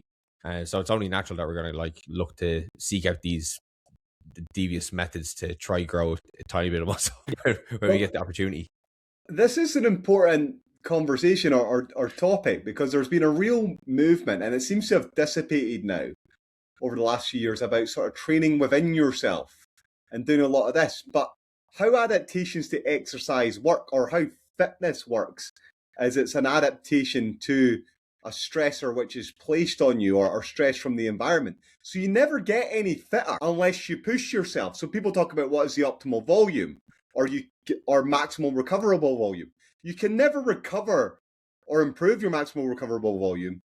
So it's only natural that we're going to like look to seek out these devious methods to try grow a tiny bit of muscle when we get the opportunity. This is an important conversation or topic, because there's been a real movement, and it seems to have dissipated now over the last few years, about sort of training within yourself and doing a lot of this. But how adaptations to exercise work, or how fitness works, is it's an adaptation to a stressor which is placed on you, or stress from the environment. So you never get any fitter unless you push yourself. So people talk about what is the optimal volume, or maximum recoverable volume. You can never recover or improve your maximal recoverable volume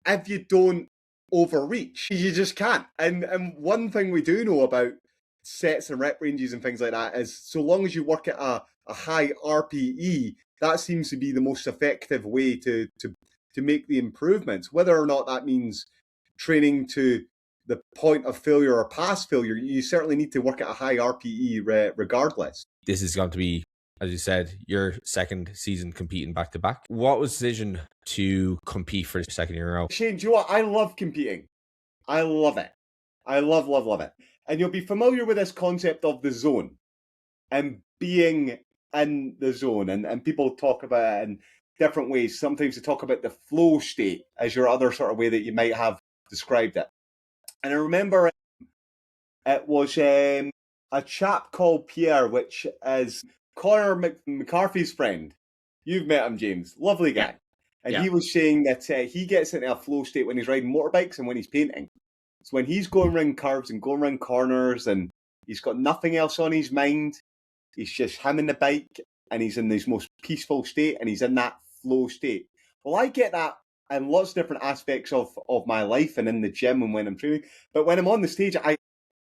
if you don't overreach. You just can't. And one thing we do know about sets and rep ranges and things like that is, so long as you work at a high RPE, that seems to be the most effective way to make the improvements. Whether or not that means training to the point of failure or past failure, you certainly need to work at a high RPE regardless. This is going to be, as you said, your second season competing back to back. What was the decision to compete for the second year in a row? Shane, do you know what? I love competing. I love it. I love it. And you'll be familiar with this concept of the zone and being in the zone. And people talk about it in different ways. Sometimes they talk about the flow state as your other sort of way that you might have described it. And I remember it was a chap called Pierre, which is Conor McCarthy's friend. You've met him, James. Lovely guy. And he was saying that he gets into a flow state when he's riding motorbikes and when he's painting. So when he's going around curves and going around corners and he's got nothing else on his mind, he's just him and the bike, and he's in this most peaceful state, and he's in that flow state. Well, I get that in lots of different aspects of my life and in the gym and when I'm training. But when I'm on the stage, I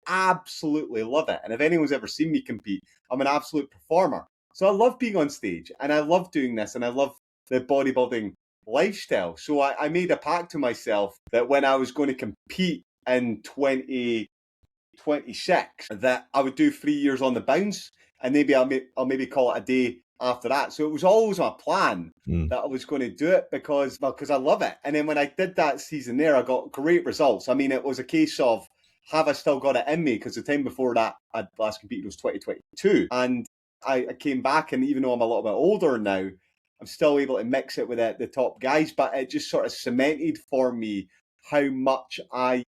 absolutely love it. And if anyone's ever seen me compete, I'm an absolute performer. So I love being on stage, and I love doing this, and I love the bodybuilding lifestyle. So I made a pact to myself that when I was going to compete in 2026, that I would do 3 years on the bounce, and maybe I'll maybe call it a day after that. So it was always my plan that I was going to do it because I love it. And then when I did that season there, I got great results. I mean, it was a case of, have I still got it in me? Because the time before that I'd last competed was 2022. And I came back, and even though I'm a little bit older now, I'm still able to mix it with the top guys. But it just sort of cemented for me how much I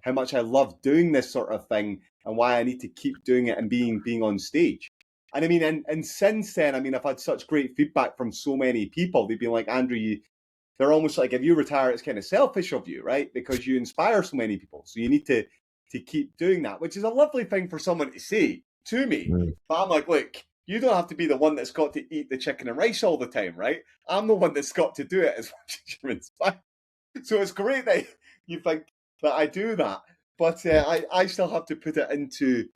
love doing this sort of thing, and why I need to keep doing it and being on stage. And I mean, and since then, I mean, I've had such great feedback from so many people. They've been like, Andrew, they're almost like, if you retire, it's kind of selfish of you, right? Because you inspire so many people. So you need to keep doing that, which is a lovely thing for someone to say to me. But I'm like, look, you don't have to be the one that's got to eat the chicken and rice all the time, right? I'm the one that's got to do it as much as you inspire. So it's great that you think that I do that, but I still have to put it into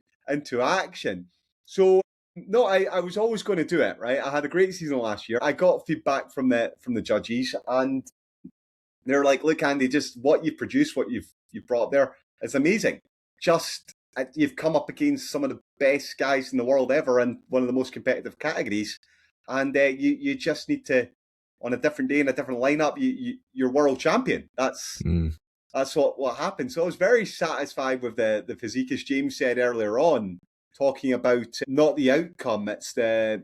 action. So no, I was always going to do it, right? I had a great season last year. I got feedback from the judges, and they're like, look, Andy, just what you've produced, what you've brought up there, it's amazing. Just you've come up against some of the best guys in the world ever in one of the most competitive categories, and you just need to, on a different day in a different lineup, you're world champion. That's what happened. So I was very satisfied with the physique, as James said earlier on, talking about not the outcome, it's in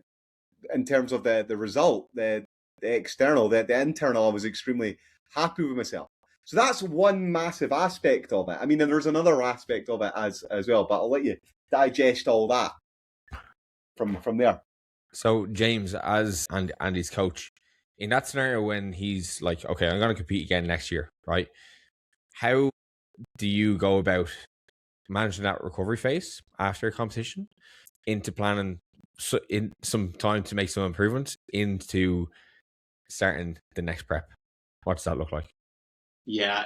terms of the result, the external, the internal. I was extremely happy with myself. So that's one massive aspect of it. I mean, and there's another aspect of it as well, but I'll let you digest all that from there. So James, as Andy's coach, in that scenario when he's like, okay, I'm going to compete again next year, right? How do you go about managing that recovery phase after a competition into planning in some time to make some improvements into starting the next prep? What does that look like? Yeah,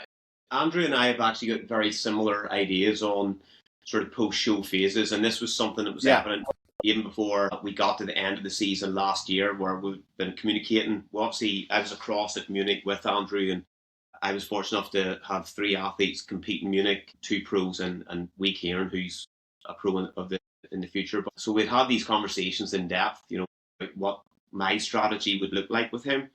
Andrew and I have actually got very similar ideas on sort of post-show phases, and this was something that was evident even before we got to the end of the season last year, where we've been communicating. Well, obviously, I was across at Munich with Andrew, and I was fortunate enough to have 3 athletes compete in Munich, 2 pros, and Wee Kieran, who's a pro in the future. So we'd have these conversations in depth, about what my strategy would look like with him.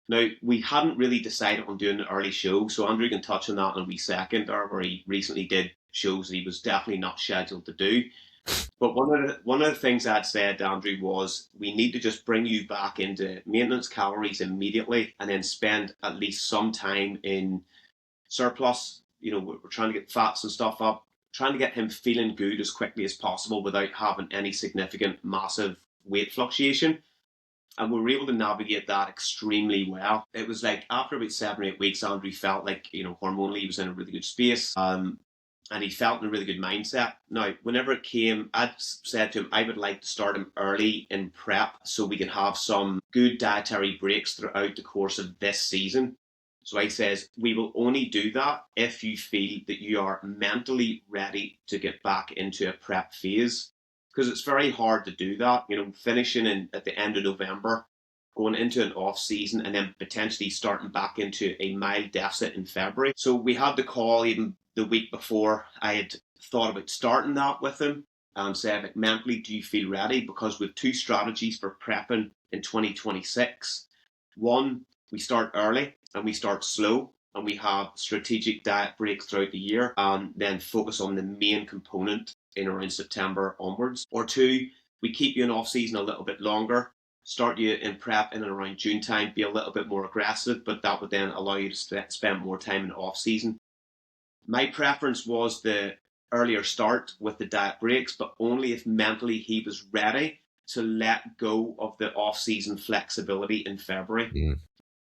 Now, we hadn't really decided on doing an early show, so Andrew can touch on that in a wee second, where he recently did shows that he was definitely not scheduled to do. But one of the things I'd said to Andrew was, we need to just bring you back into maintenance calories immediately, and then spend at least some time in surplus. We're trying to get fats and stuff up trying to get him feeling good as quickly as possible without having any significant, massive weight fluctuation. And we were able to navigate that extremely well. It was like after about 7 or 8 weeks, Andrew felt like, hormonally he was in a really good space. And he felt in a really good mindset. Now, whenever it came, I'd said to him, I would like to start him early in prep so we can have some good dietary breaks throughout the course of this season. So I says, we will only do that if you feel that you are mentally ready to get back into a prep phase. Because it's very hard to do that, finishing at the end of November, going into an off season, and then potentially starting back into a mild deficit in February. So we had the call even the week before. I had thought about starting that with him and said, like, mentally, do you feel ready? Because we have two strategies for prepping in 2026. One, we start early and we start slow, and we have strategic diet breaks throughout the year, and then focus on the main component in around September onwards. Or two, we keep you in off season a little bit longer, start you in prep in and around June time, be a little bit more aggressive, but that would then allow you to spend more time in off season. My preference was the earlier start with the diet breaks, but only if mentally he was ready to let go of the off season flexibility in February. Mm.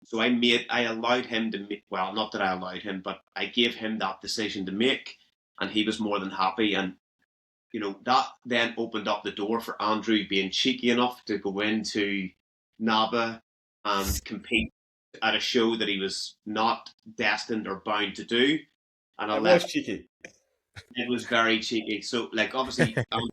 So I allowed him to make, well, not that I allowed him, but I gave him that decision to make, and he was more than happy. And that then opened up the door for Andrew being cheeky enough to go into NABA and compete at a show that he was not destined or bound to do. And it was cheeky. It was very cheeky. So, obviously, I'm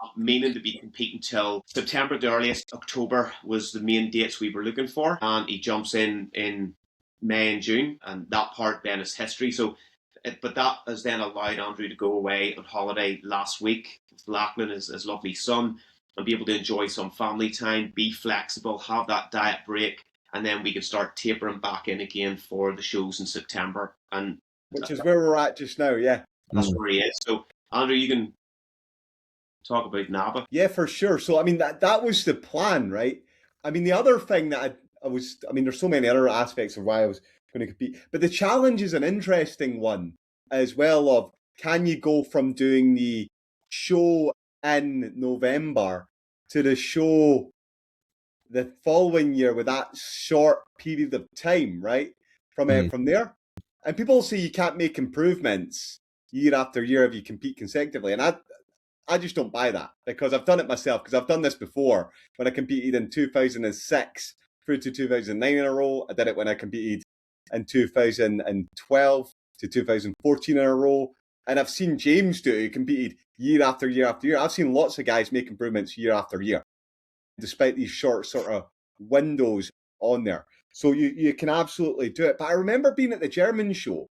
not meaning to be competing till September the earliest. October was the main dates we were looking for. And he jumps in May and June. And that part then is history. So, but that has then allowed Andrew to go away on holiday last week with Lachlan, his lovely son, and be able to enjoy some family time, be flexible, have that diet break, and then we can start tapering back in again for the shows in September. And which is where we're at just now, yeah. That's where he is. So, Andrew, you can talk about NABA. Yeah, for sure. So, that was the plan, right? The other thing that there's so many other aspects of why I was going to compete, but the challenge is an interesting one as well of, can you go from doing the show in November to the show the following year with that short period of time, right? From there. And people say you can't make improvements year after year if you compete consecutively. And I just don't buy that, because I've done it myself, because I've done this before when I competed in 2006 through to 2009 in a row. I did it when I competed in 2012 to 2014 in a row. And I've seen James do it, who competed year after year after year. I've seen lots of guys make improvements year after year, despite these short sort of windows on there. So you can absolutely do it. But I remember being at the German show,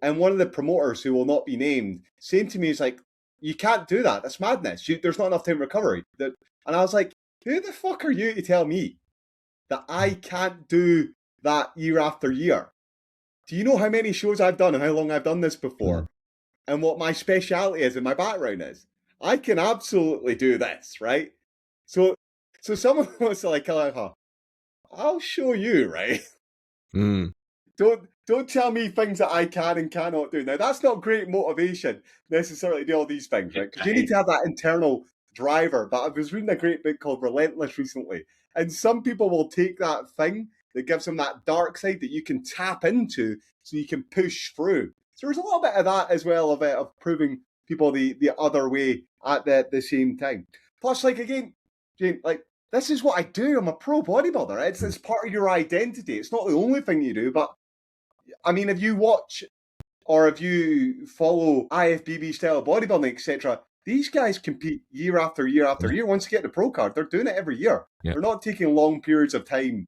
and one of the promoters, who will not be named, saying to me, he's like, you can't do that. That's madness. There's not enough time recovery. And I was like, who the fuck are you to tell me that I can't do that year after year? Do you know how many shows I've done and how long I've done this before? And what my speciality is and my background is? I can absolutely do this, right? So someone was like, I'll show you, right? Don't tell me things that I can and cannot do. Now, that's not great motivation necessarily to do all these things, right? Because you need to have that internal driver. But I was reading a great book called Relentless recently, and some people will take that thing that gives them that dark side that you can tap into so you can push through. So there's a little bit of that as well, of proving people the other way at the same time. Plus, again, Jane, this is what I do. I'm a pro bodybuilder. It's part of your identity. It's not the only thing you do, but if you watch or if you follow IFBB style bodybuilding, etc., these guys compete year after year after year. Once you get the pro card, they're doing it every year. Yeah. They're not taking long periods of time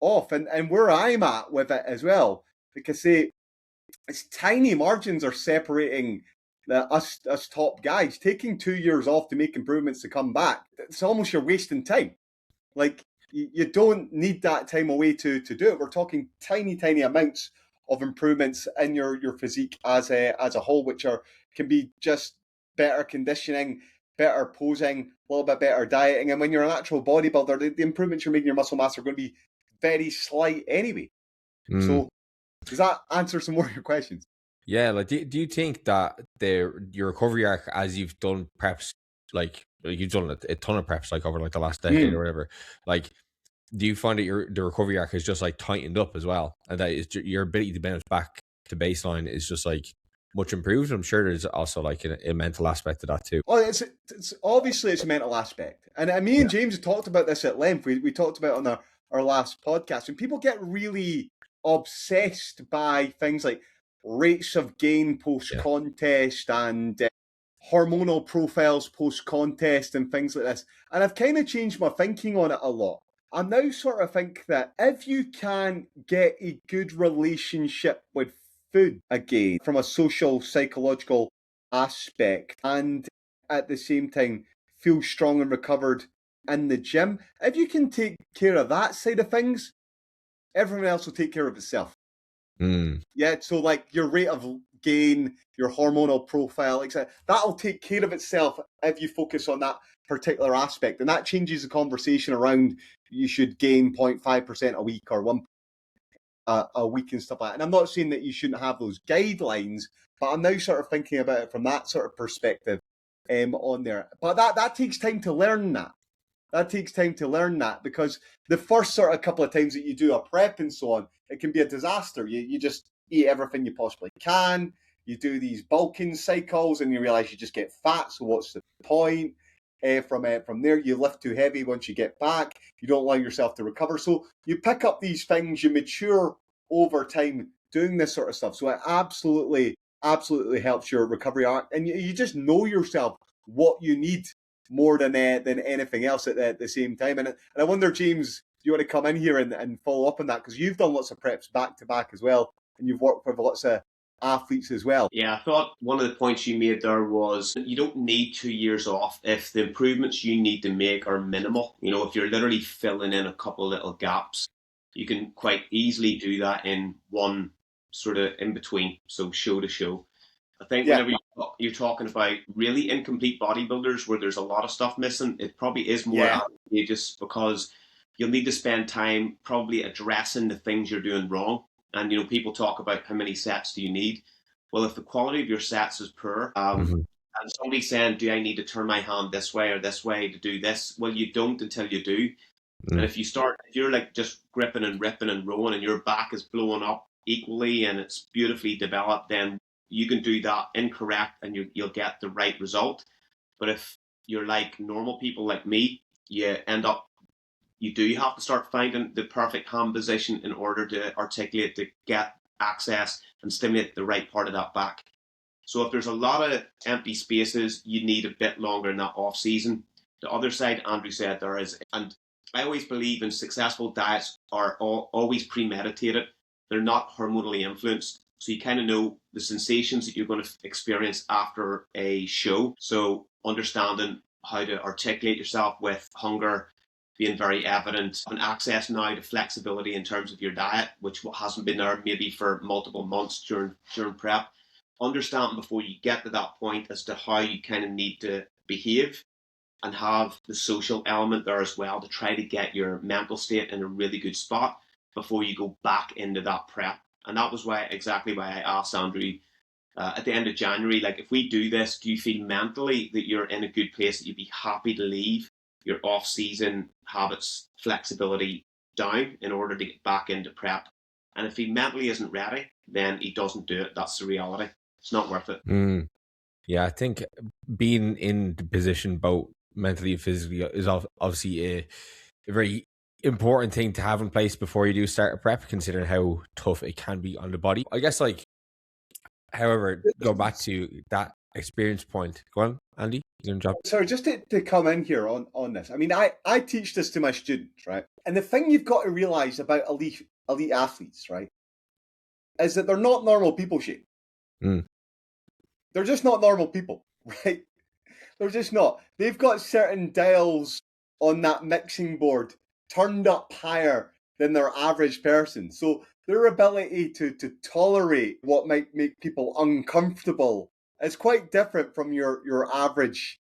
off. And where I'm at with it as well, because it's tiny margins are separating us top guys. Taking 2 years off to make improvements to come back, it's almost you're wasting time. You don't need that time away to do it. We're talking tiny amounts of improvements in your physique as a whole, which can be just better conditioning, better posing, a little bit better dieting. And when you're a natural bodybuilder, the improvements you're making in your muscle mass are going to be very slight anyway. So does that answer some more of your questions? Yeah, like do you think that your recovery arc, as you've done preps, like you've done a ton of preps like over like the last decade or whatever, like do you find that the recovery arc is just like tightened up as well, and that is your ability to bounce back to baseline is just like much improved? I'm sure there's also like a mental aspect to that too. Well, it's obviously it's a mental aspect, and me and James talked about this at length. We talked about it on our last podcast, and people get really obsessed by things like rates of gain post contest and hormonal profiles post contest and things like this. And I've kind of changed my thinking on it a lot. I now sort of think that if you can get a good relationship with food again from a social, psychological aspect, and at the same time feel strong and recovered in the gym, if you can take care of that side of things, everyone else will take care of itself. Yeah, so like your rate of gain, your hormonal profile, etc., that'll take care of itself if you focus on that particular aspect. And that changes the conversation around you should gain 0.5% a week or 1 a week and stuff like that. And I'm not saying that you shouldn't have those guidelines, but I'm now sort of thinking about it from that sort of perspective on there. But that takes time to learn that. That takes time to learn that, because the first sort of couple of times that you do a prep and so on, it can be a disaster. You just eat everything you possibly can. You do these bulking cycles and you realize you just get fat. So what's the point? From there, you lift too heavy once you get back. You don't allow yourself to recover. So you pick up these things, you mature over time doing this sort of stuff. So it absolutely helps your recovery arc. And you just know yourself what you need more than anything else at the same time. And I wonder, James, do you want to come in here and follow up on that? Because you've done lots of preps back to back as well, and you've worked with lots of athletes as well. Yeah, I thought one of the points you made there was you don't need 2 years off if the improvements you need to make are minimal. You know, if you're literally filling in a couple of little gaps, you can quite easily do that in one sort of in between, so show to show. I think whenever you're talking about really incomplete bodybuilders where there's a lot of stuff missing, it probably is more advantageous because you'll need to spend time probably addressing the things you're doing wrong. And, you know, people talk about how many sets do you need? Well, if the quality of your sets is poor, and somebody's saying, do I need to turn my hand this way or this way to do this? Well, you don't until you do. And if you're like just gripping and ripping and rolling and your back is blowing up equally and it's beautifully developed, then you can do that incorrect and you'll get the right result. But if you're like normal people like me, you do have to start finding the perfect hand position in order to articulate, to get access and stimulate the right part of that back. So if there's a lot of empty spaces, you need a bit longer in that off season. The other side, Andrew said there is, and I always believe in successful diets are always premeditated. They're not hormonally influenced. So you kind of know the sensations that you're going to experience after a show. So understanding how to articulate yourself with hunger being very evident, and access now to flexibility in terms of your diet, which hasn't been there maybe for multiple months during prep. Understanding before you get to that point as to how you kind of need to behave and have the social element there as well to try to get your mental state in a really good spot before you go back into that prep. And that was exactly why I asked Andrew at the end of January, like, if we do this, do you feel mentally that you're in a good place, that you'd be happy to leave your off-season habits, flexibility down in order to get back into prep? And if he mentally isn't ready, then he doesn't do it. That's the reality. It's not worth it. Yeah, I think being in the position both mentally and physically is obviously a very important thing to have in place before you do start a prep, considering how tough it can be on the body. I guess, like, however, go back to that experience point. Go on, Andy. You're doing a job. Sorry, just to come in here on this. I mean, I teach this to my students, right? And the thing you've got to realize about elite athletes, right, is that they're not normal people, Shane. They're just not normal people, right? They're just not. They've got certain dials on that mixing board turned up higher than their average person. So their ability to tolerate what might make people uncomfortable is quite different from your average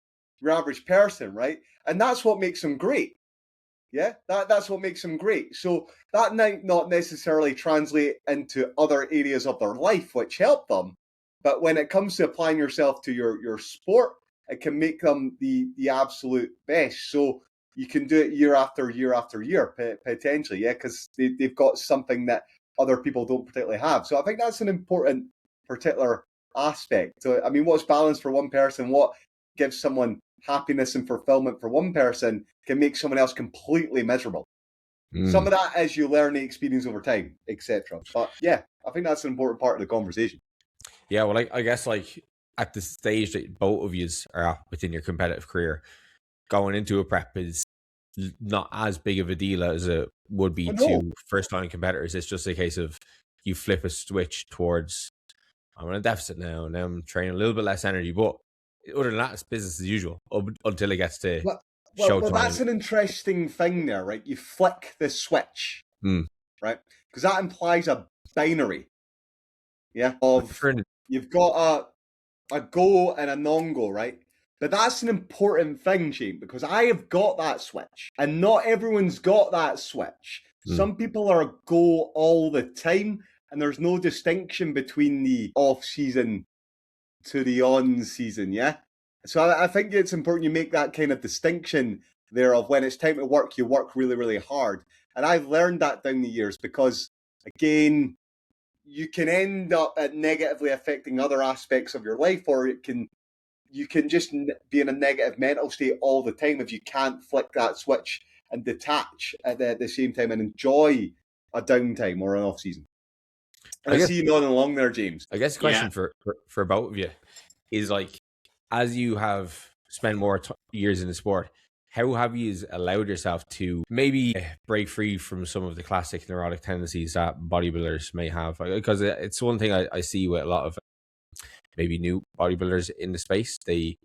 person, right? And that's what makes them great. Yeah, that's what makes them great. So that might not necessarily translate into other areas of their life which help them, But when it comes to applying yourself to your sport, it can make them the absolute best. So you can do it year after year after year, potentially, yeah, because they've got something that other people don't particularly have. So I think that's an important particular aspect. So, I mean, what's balance for one person, what gives someone happiness and fulfillment for one person can make someone else completely miserable. Some of that is you learn the experience over time, etc. But yeah, I think that's an important part of the conversation. Yeah, well, I guess like at the stage that both of you are at within your competitive career, going into a prep is not as big of a deal as it would be to first-time competitors. It's just a case of you flip a switch towards, I'm in a deficit now I'm training a little bit less energy. But other than that, it's business as usual until it gets to well, that's an interesting thing there, right? You flick the switch, right? Because that implies a binary, yeah, of you've got a go and a non-go, right? But that's an important thing, Shane, because I have got that switch, and not everyone's got that switch. Some people are a go all the time, and there's no distinction between the off-season to the on-season, yeah? So I think it's important you make that kind of distinction there of when it's time to work, you work really, really hard. And I've learned that down the years because, again, you can end up at negatively affecting other aspects of your life, or you can just be in a negative mental state all the time if you can't flick that switch and detach at the same time and enjoy a downtime or an off season. And I see you nodding along there, James. I guess the question for both of you is like, as you have spent more years in the sport, how have you allowed yourself to maybe break free from some of the classic neurotic tendencies that bodybuilders may have? Because it's one thing I see with a lot of maybe new bodybuilders in the space. They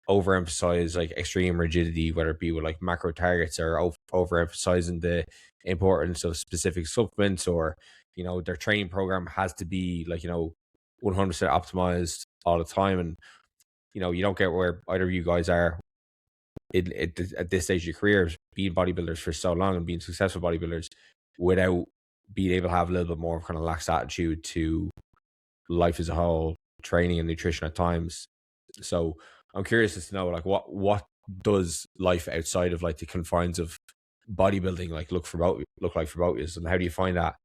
overemphasize like extreme rigidity, whether it be with like macro targets or overemphasizing the importance of specific supplements, or, you know, their training program has to be like, you know, 100% optimized all the time. And, you know, you don't get where either of you guys are at this stage of your careers, being bodybuilders for so long and being successful bodybuilders without being able to have a little bit more kind of lax attitude to life as a whole, training and nutrition at times. So I'm curious as to know, like, what does life outside of like the confines of bodybuilding like look like for both of you, and how do you find that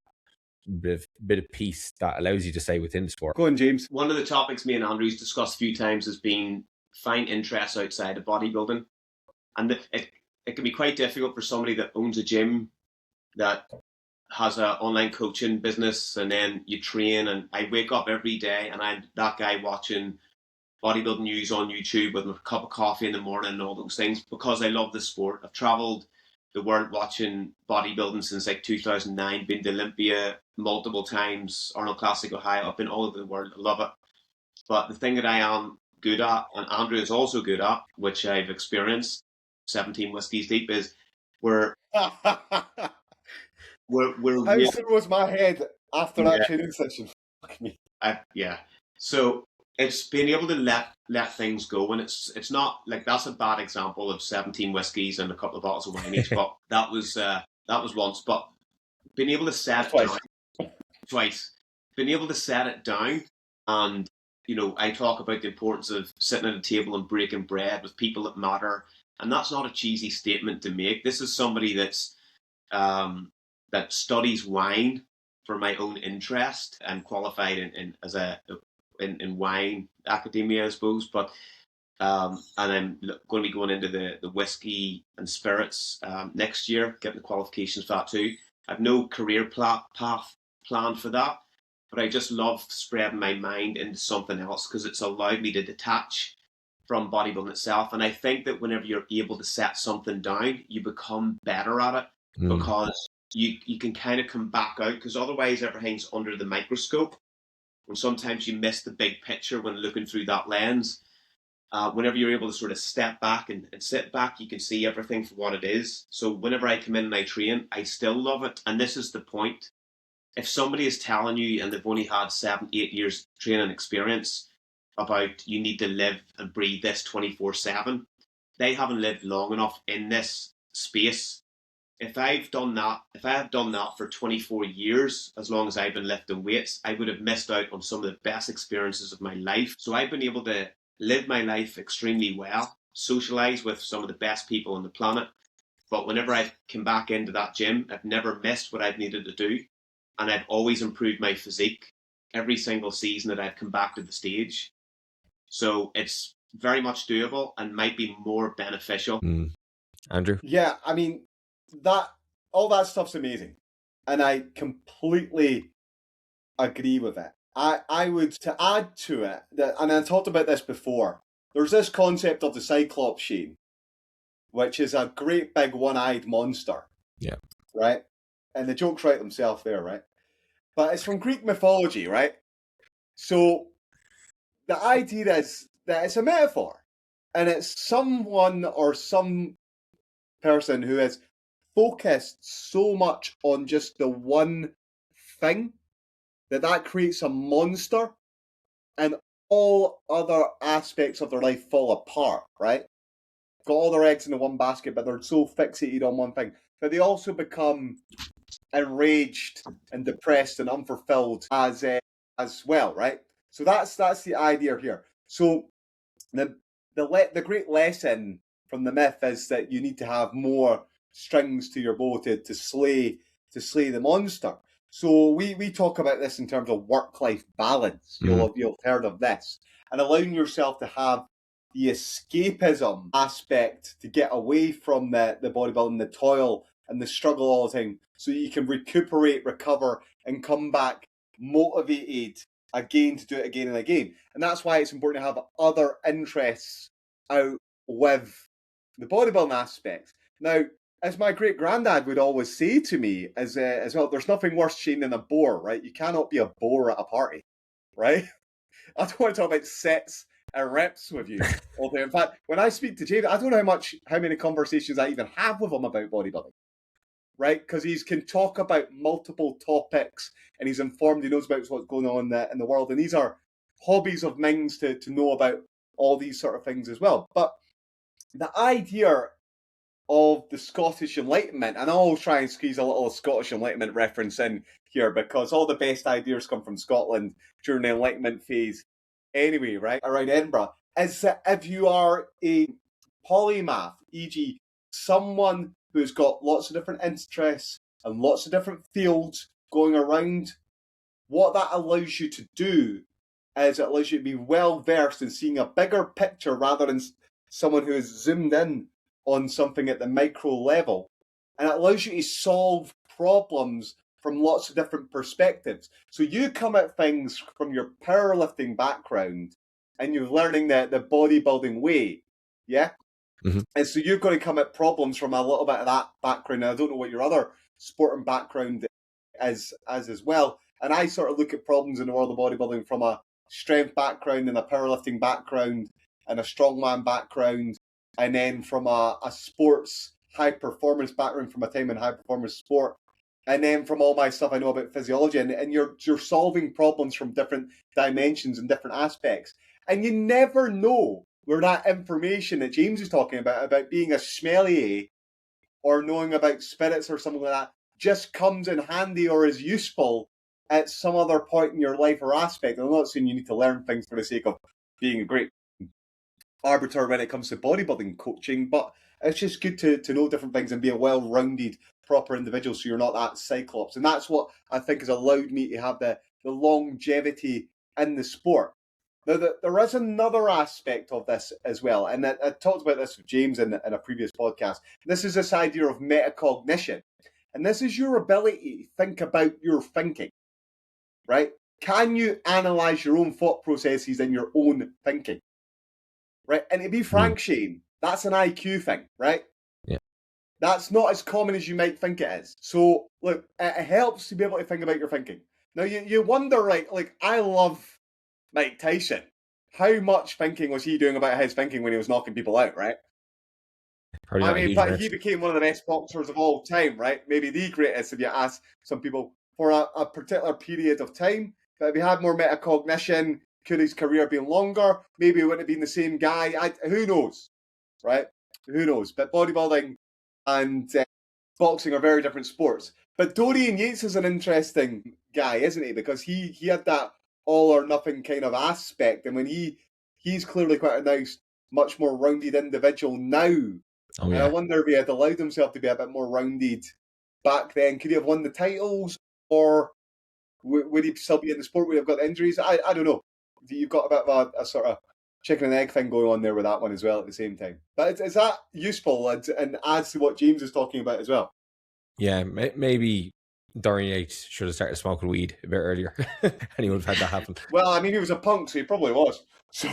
bit of peace that allows you to stay within the sport? Go on, James. One of the topics me and Andrew's discussed a few times has been find interests outside of bodybuilding, and it can be quite difficult for somebody that owns a gym that has an online coaching business, and then you train, and I wake up every day and I'm that guy watching bodybuilding news on YouTube with a cup of coffee in the morning and all those things because I love the sport. I've traveled the world watching bodybuilding since like 2009, been to Olympia multiple times, Arnold Classic Ohio, I've been all over the world, I love it. But the thing that I am good at, and Andrew is also good at, which I've experienced 17 whiskeys deep, is we're How soon was my head after that training session? Fuck me. So it's being able to let things go, and it's not like that's a bad example of 17 whiskeys and a couple of bottles of wine each, but that was once. But being able to set it down twice, being able to set it down, and you know, I talk about the importance of sitting at a table and breaking bread with people that matter, and that's not a cheesy statement to make. This is somebody that's that studies wine for my own interest and qualified in wine academia, I suppose. But and I'm going to be going into the whiskey and spirits next year, getting the qualifications for that too. I've no career path planned for that, but I just love spreading my mind into something else because it's allowed me to detach from bodybuilding itself. And I think that whenever you're able to set something down, you become better at it because you can kind of come back out, because otherwise everything's under the microscope. And sometimes you miss the big picture when looking through that lens. Whenever you're able to sort of step back and sit back, you can see everything for what it is. So whenever I come in and I train, I still love it. And this is the point. If somebody is telling you, and they've only had 7-8 years training experience, about you need to live and breathe this 24/7, they haven't lived long enough in this space if I have done that for 24 years, as long as I've been lifting weights, I would have missed out on some of the best experiences of my life. So I've been able to live my life extremely well, socialize with some of the best people on the planet. But whenever I've come back into that gym, I've never missed what I've needed to do. And I've always improved my physique every single season that I've come back to the stage. So it's very much doable and might be more beneficial. Andrew? Yeah, I mean, all that stuff's amazing. And I completely agree with it. I would, to add to it, and I talked about this before, there's this concept of the Cyclops Shane, which is a great big one-eyed monster. Yeah. Right? And the jokes write themselves there, right? But it's from Greek mythology, right? So the idea is that it's a metaphor. And it's someone or some person who is focused so much on just the one thing that creates a monster and all other aspects of their life fall apart, right? Got all their eggs in the one basket, but they're so fixated on one thing. But they also become enraged and depressed and unfulfilled as well, right? So that's the idea here. So the great lesson from the myth is that you need to have more strings to your bow to slay the monster. So we talk about this in terms of work-life balance. You'll have heard of this, and allowing yourself to have the escapism aspect to get away from the bodybuilding, the toil and the struggle all the time, so you can recuperate, recover, and come back motivated again to do it again and again. And that's why it's important to have other interests out with the bodybuilding aspect. Now, as my great granddad would always say to me, as well, there's nothing worse, Shane, than a bore, right? You cannot be a bore at a party, right? I don't want to talk about sets and reps with you all day. In fact, when I speak to James, I don't know how many conversations I even have with him about bodybuilding, right? Because he can talk about multiple topics and he's informed, he knows about what's going on in the world. And these are hobbies of mine to know about all these sort of things as well. But the idea of the Scottish Enlightenment, and I'll try and squeeze a little Scottish Enlightenment reference in here because all the best ideas come from Scotland during the Enlightenment phase anyway, right, around Edinburgh, is that if you are a polymath, e.g. someone who's got lots of different interests and lots of different fields going around, what that allows you to do is it allows you to be well versed in seeing a bigger picture rather than someone who is zoomed in on something at the micro level. And it allows you to solve problems from lots of different perspectives. So you come at things from your powerlifting background and you're learning the bodybuilding way, yeah? Mm-hmm. And so you're going to come at problems from a little bit of that background. And I don't know what your other sporting background is as well. And I sort of look at problems in the world of bodybuilding from a strength background and a powerlifting background and a strongman background, and then from a sports high performance background from a time in high performance sport, and then from all my stuff I know about physiology, and you're solving problems from different dimensions and different aspects, and you never know where that information that James is talking about being a sommelier or knowing about spirits or something like that, just comes in handy or is useful at some other point in your life or aspect. I'm not saying you need to learn things for the sake of being a great arbiter when it comes to bodybuilding coaching, but it's just good to know different things and be a well-rounded, proper individual so you're not that cyclops. And that's what I think has allowed me to have the longevity in the sport. Now, there is another aspect of this as well, and I talked about this with James in a previous podcast. This is this idea of metacognition. And this is your ability to think about your thinking, right? Can you analyze your own thought processes and your own thinking? Right, and to be frank, Shane, that's an IQ thing, right? Yeah. That's not as common as you might think it is. So, look, it helps to be able to think about your thinking. Now, you wonder, right, like, I love Mike Tyson. How much thinking was he doing about his thinking when he was knocking people out, right? I mean, but he became one of the best boxers of all time, right? Maybe the greatest if you ask some people for a particular period of time. But if he had more metacognition, could his career been longer? Maybe it wouldn't have been the same guy. Who knows, right? Who knows? But bodybuilding and boxing are very different sports. But Dorian Yates is an interesting guy, isn't he? Because he had that all or nothing kind of aspect, and when he's clearly quite a nice, much more rounded individual now. Oh And I yeah. wonder if he had allowed himself to be a bit more rounded back then. Could he have won the titles, or would he still be in the sport? Would he have got injuries? I don't know. You've got a bit of a sort of chicken and egg thing going on there with that one as well at the same time. But is that useful and adds to what James is talking about as well? Yeah, maybe Dorian Yates should have started smoking weed a bit earlier, and he would have had that happen. Well, I mean, he was a punk, so he probably was. So,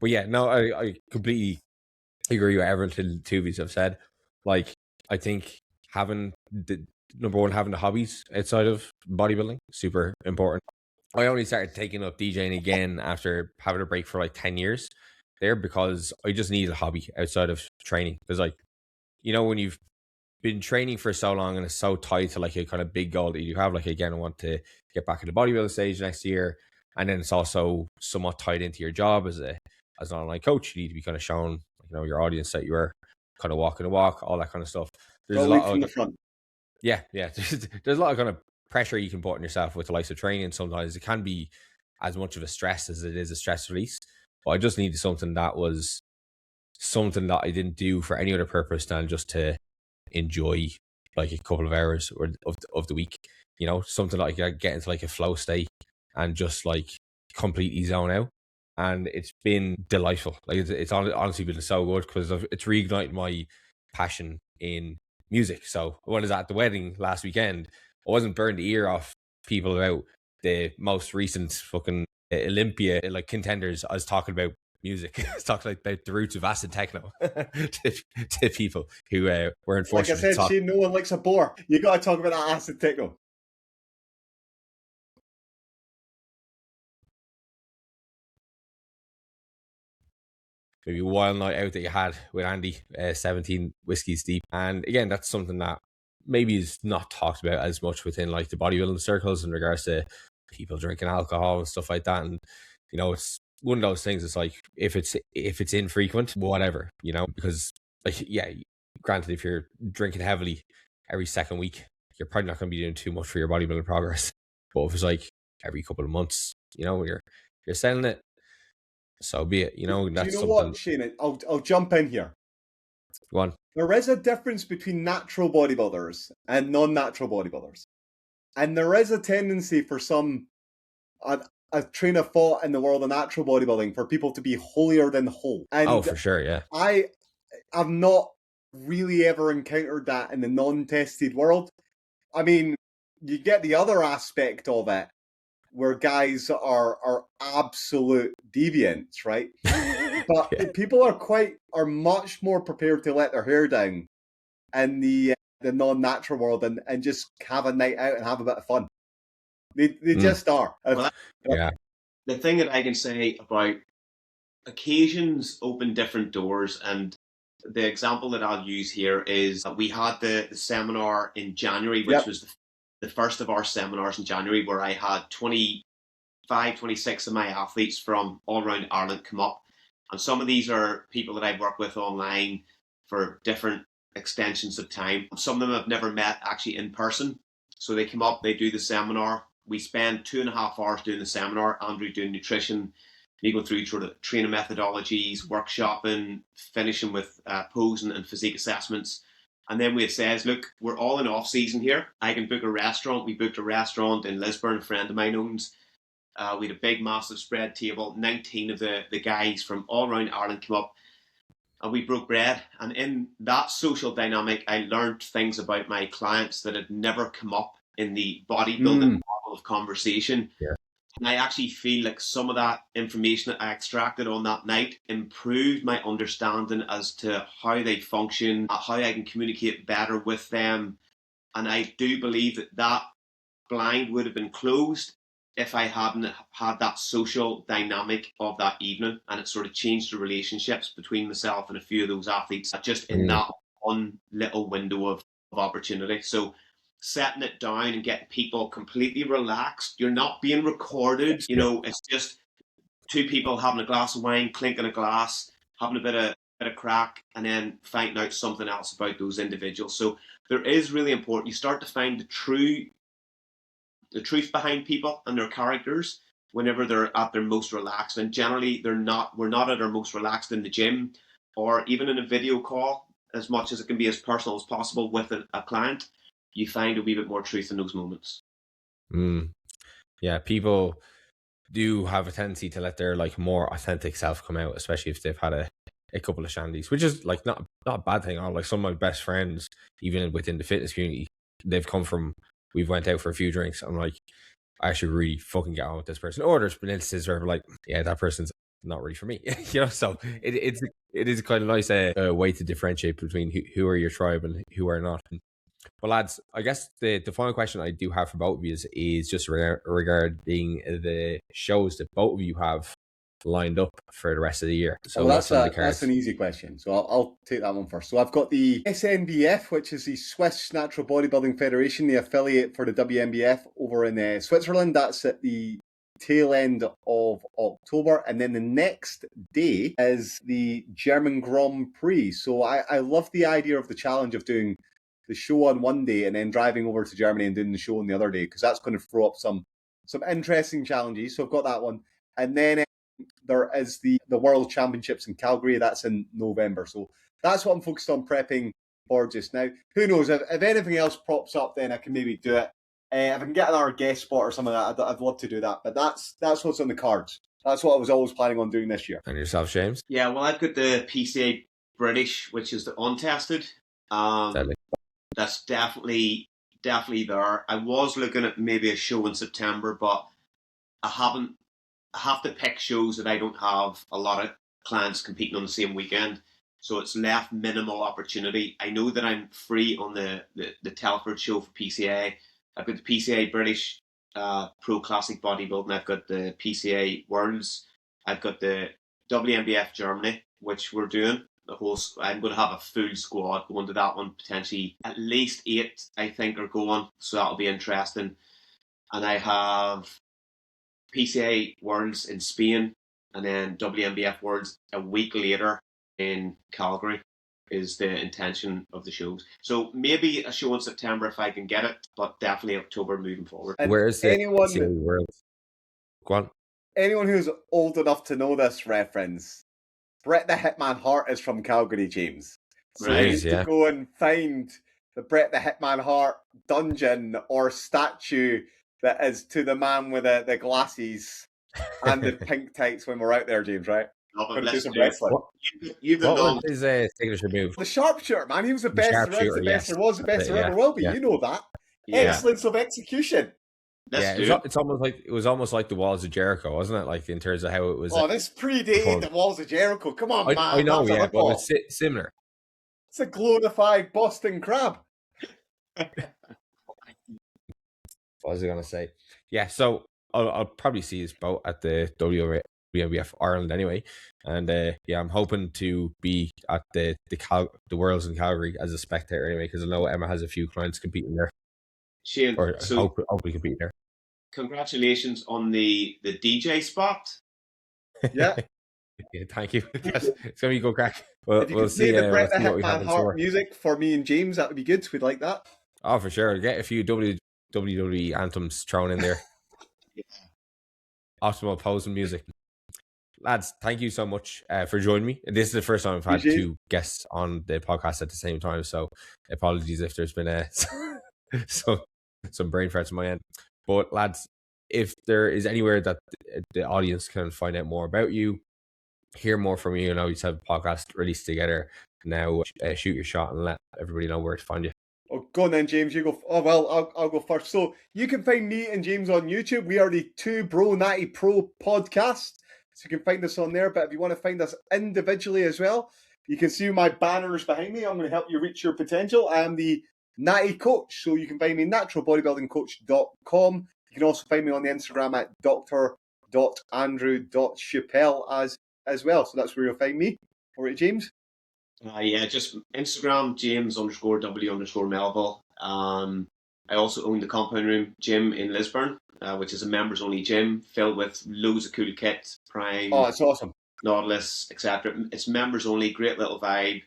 But yeah, no, I completely agree with everything the two of you have said. Like, I think having number one, having the hobbies outside of bodybuilding, super important. I only started taking up DJing again after having a break for like 10 years there, because I just needed a hobby outside of training. Because, like, you know, when you've been training for so long and it's so tied to like a kind of big goal that you have, like, again, I want to get back in the bodybuilding stage next year, and then it's also somewhat tied into your job as an online coach. You need to be kind of shown, you know, your audience that you are kind of walking the walk, all that kind of stuff. There's a lot from of the front. yeah. There's a lot of kind of pressure you can put on yourself with the likes of training. Sometimes it can be as much of a stress as it is a stress release. But I just needed something that was something that I didn't do for any other purpose than just to enjoy like a couple of hours of the week. You know, something like I get into like a flow state and just like completely zone out. And it's been delightful. Like it's honestly been so good because it's reignited my passion in music. So when I was at the wedding last weekend, I wasn't burned the ear off people about the most recent fucking Olympia like contenders. I was talking about music. I was talking about the roots of acid techno to people who were unfortunate. Like I said, Shane, no one likes a bore. You got to talk about that acid techno. Maybe a wild night out that you had with Andy, 17 whiskeys deep. And again, that's something that maybe is not talked about as much within like the bodybuilding circles in regards to people drinking alcohol and stuff like that. And, you know, it's one of those things. It's like, if it's infrequent, whatever, you know, because like, yeah, granted, if you're drinking heavily every second week, you're probably not going to be doing too much for your bodybuilding progress. But if it's like every couple of months, you know, you're selling it, so be it. You know, that's Do you know something. what, Shane? I'll jump in here. Go on. There is a difference between natural bodybuilders and non-natural bodybuilders. And there is a tendency for some, a train of thought in the world of natural bodybuilding for people to be holier than whole. And for sure, yeah. I've not really ever encountered that in the non-tested world. I mean, you get the other aspect of it, where guys are absolute deviants, right? But Yeah. people are much more prepared to let their hair down in the non-natural world and just have a night out and have a bit of fun. They just are. Well, Yeah. the thing that I can say about occasions open different doors, and the example that I'll use here is that we had the seminar in January, which was the first of our seminars in January, where I had 25, 26 of my athletes from all around Ireland come up. And some of these are people that I've worked with online for different extensions of time. Some of them I've never met actually in person. So they come up, they do the seminar. We spend 2.5 hours doing the seminar. Andrew doing nutrition, me going through sort of training methodologies, workshopping, finishing with posing and physique assessments. And then we says, look, we're all in off season here. I can book a restaurant. We booked a restaurant in Lisburn, a friend of mine owns. We had a big, massive spread table. 19 of the guys from all around Ireland came up, and we broke bread. And in that social dynamic, I learned things about my clients that had never come up in the bodybuilding model of conversation. Yeah. And I actually feel like some of that information that I extracted on that night improved my understanding as to how they function, how I can communicate better with them. And I do believe that blind would have been closed if I hadn't had that social dynamic of that evening, and it sort of changed the relationships between myself and a few of those athletes just in that one little window of opportunity. So setting it down and getting people completely relaxed, you're not being recorded, you know, it's just two people having a glass of wine, clinking a glass, having a bit of bit of crack, and then find out something else about those individuals. So there is really important. You start to find the truth behind people and their characters whenever they're at their most relaxed. And generally, we're not at our most relaxed in the gym or even in a video call, as much as it can be as personal as possible with a client. You find a wee bit more truth in those moments. Yeah, people do have a tendency to let their like more authentic self come out, especially if they've had a couple of shandies, which is like not a bad thing. Like some of my best friends, even within the fitness community, we've went out for a few drinks. I'm like, I actually really fucking get on with this person. Or there's been instances where we're like, yeah, that person's not really for me. So it is kind of nice a way to differentiate between who are your tribe and who are not. Well, lads, I guess the final question I do have for both of you is just regarding the shows that both of you have lined up for the rest of the year. So that's an easy question. So I'll take that one first. So I've got the SNBF, which is the Swiss Natural Bodybuilding Federation, the affiliate for the WNBF over in Switzerland. That's at the tail end of October, and then the next day is the German Grand Prix. So I love the idea of the challenge of doing the show on one day and then driving over to Germany and doing the show on the other day, because that's going to throw up some interesting challenges. So I've got that one. And then there is the World Championships in Calgary. That's in November. So that's what I'm focused on prepping for just now. Who knows? If anything else pops up, then I can maybe do it. If I can get another guest spot or something like that, I'd love to do that. But that's what's on the cards. That's what I was always planning on doing this year. And yourself, James? Yeah, well, I've got the PCA British, which is the untested. That's definitely there. I was looking at maybe a show in September, but I have to pick shows that I don't have a lot of clients competing on the same weekend. So it's left minimal opportunity. I know that I'm free on the Telford show for PCA. I've got the PCA British Pro Classic Bodybuilding. I've got the PCA Worlds. I've got the WNBF Germany, which we're doing. I'm going to have a full squad going to that one. Potentially at least 8, I think, are going. So that'll be interesting. And I have PCA Worlds in Spain, and then WNBF Worlds a week later in Calgary is the intention of the shows. So maybe a show in September if I can get it, but definitely October moving forward. And where is PCA Worlds? Go on. Anyone who's old enough to know this reference, Bret the Hitman Hart is from Calgary, James. So you need to go and find the Bret the Hitman Hart dungeon or statue that is to the man with the glasses and the pink tights when we're out there, James, right? What was his signature move? The sharpshooter, man. He was the best there is, the best there was, the best there ever will be. You know that. Yeah. Excellence of execution. It's almost like the Walls of Jericho, wasn't it? Like in terms of how it was. Oh, this predated the Walls of Jericho. Come on, man. I know, but it's similar. It's a glorified Boston Crab. What was I going to say? Yeah, so I'll probably see his boat at the WNBF Ireland anyway, and I'm hoping to be at the Worlds in Calgary as a spectator anyway, because I know Emma has a few clients competing there. Shane, or hopefully compete there. Congratulations on the DJ spot. Yeah. Yeah, thank you. It's gonna be good crack. We'll see. The Bret the Hitman Hart music for me and James, that would be good. We'd like that. Oh, for sure. Get a few WWE anthems thrown in there. Yeah. Optimal pose and music. Lads, thank you so much for joining me. This is the first time I've had 2 guests on the podcast at the same time, so apologies if there's been some brain farts on my end. But lads, if there is anywhere that the audience can find out more about you, hear more from you, and always have a podcast released together, now shoot your shot and let everybody know where to find you. Oh, go on then, James. You go. Oh, well, I'll go first. So you can find me and James on YouTube. We are the 2 Bro Natty Pro podcast. So you can find us on there. But if you want to find us individually as well, you can see my banners behind me. I'm going to help you reach your potential. I am the Natty Coach. So you can find me naturalbodybuildingcoach.com. You can also find me on the Instagram at dr.andrew.chappell as well. So that's where you'll find me. All right, James? Just Instagram, James_W_Melville. I also own the Compound Room Gym in Lisburn, which is a members-only gym filled with loads of cool kit. Oh, it's awesome. Nautilus, etc. It's members only, great little vibe.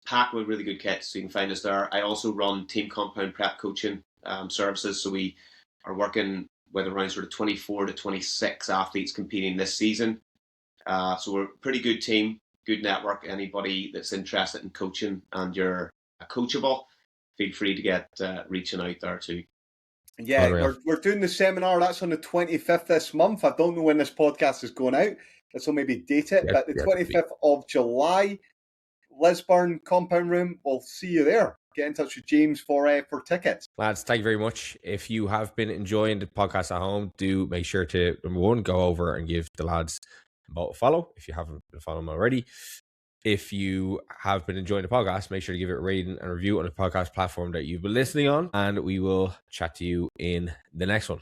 Packed with really good kits, so you can find us there. I also run team compound prep coaching services, so we are working with around sort of 24 to 26 athletes competing this season. So we're a pretty good team, good network. Anybody that's interested in coaching and you're coachable, feel free to get reaching out there too. Yeah, we're doing the seminar. That's on the 25th this month. I don't know when this podcast is going out. This will maybe date it, but the 25th of July, Lisburn Compound Room. We'll see you there. Get in touch with James for tickets. Lads, thank you very much. If you have been enjoying the podcast at home, do make sure to, number one, go over and give the lads a follow if you haven't been following them already. If you have been enjoying the podcast, make sure to give it a rating and review on the podcast platform that you've been listening on, and we will chat to you in the next one.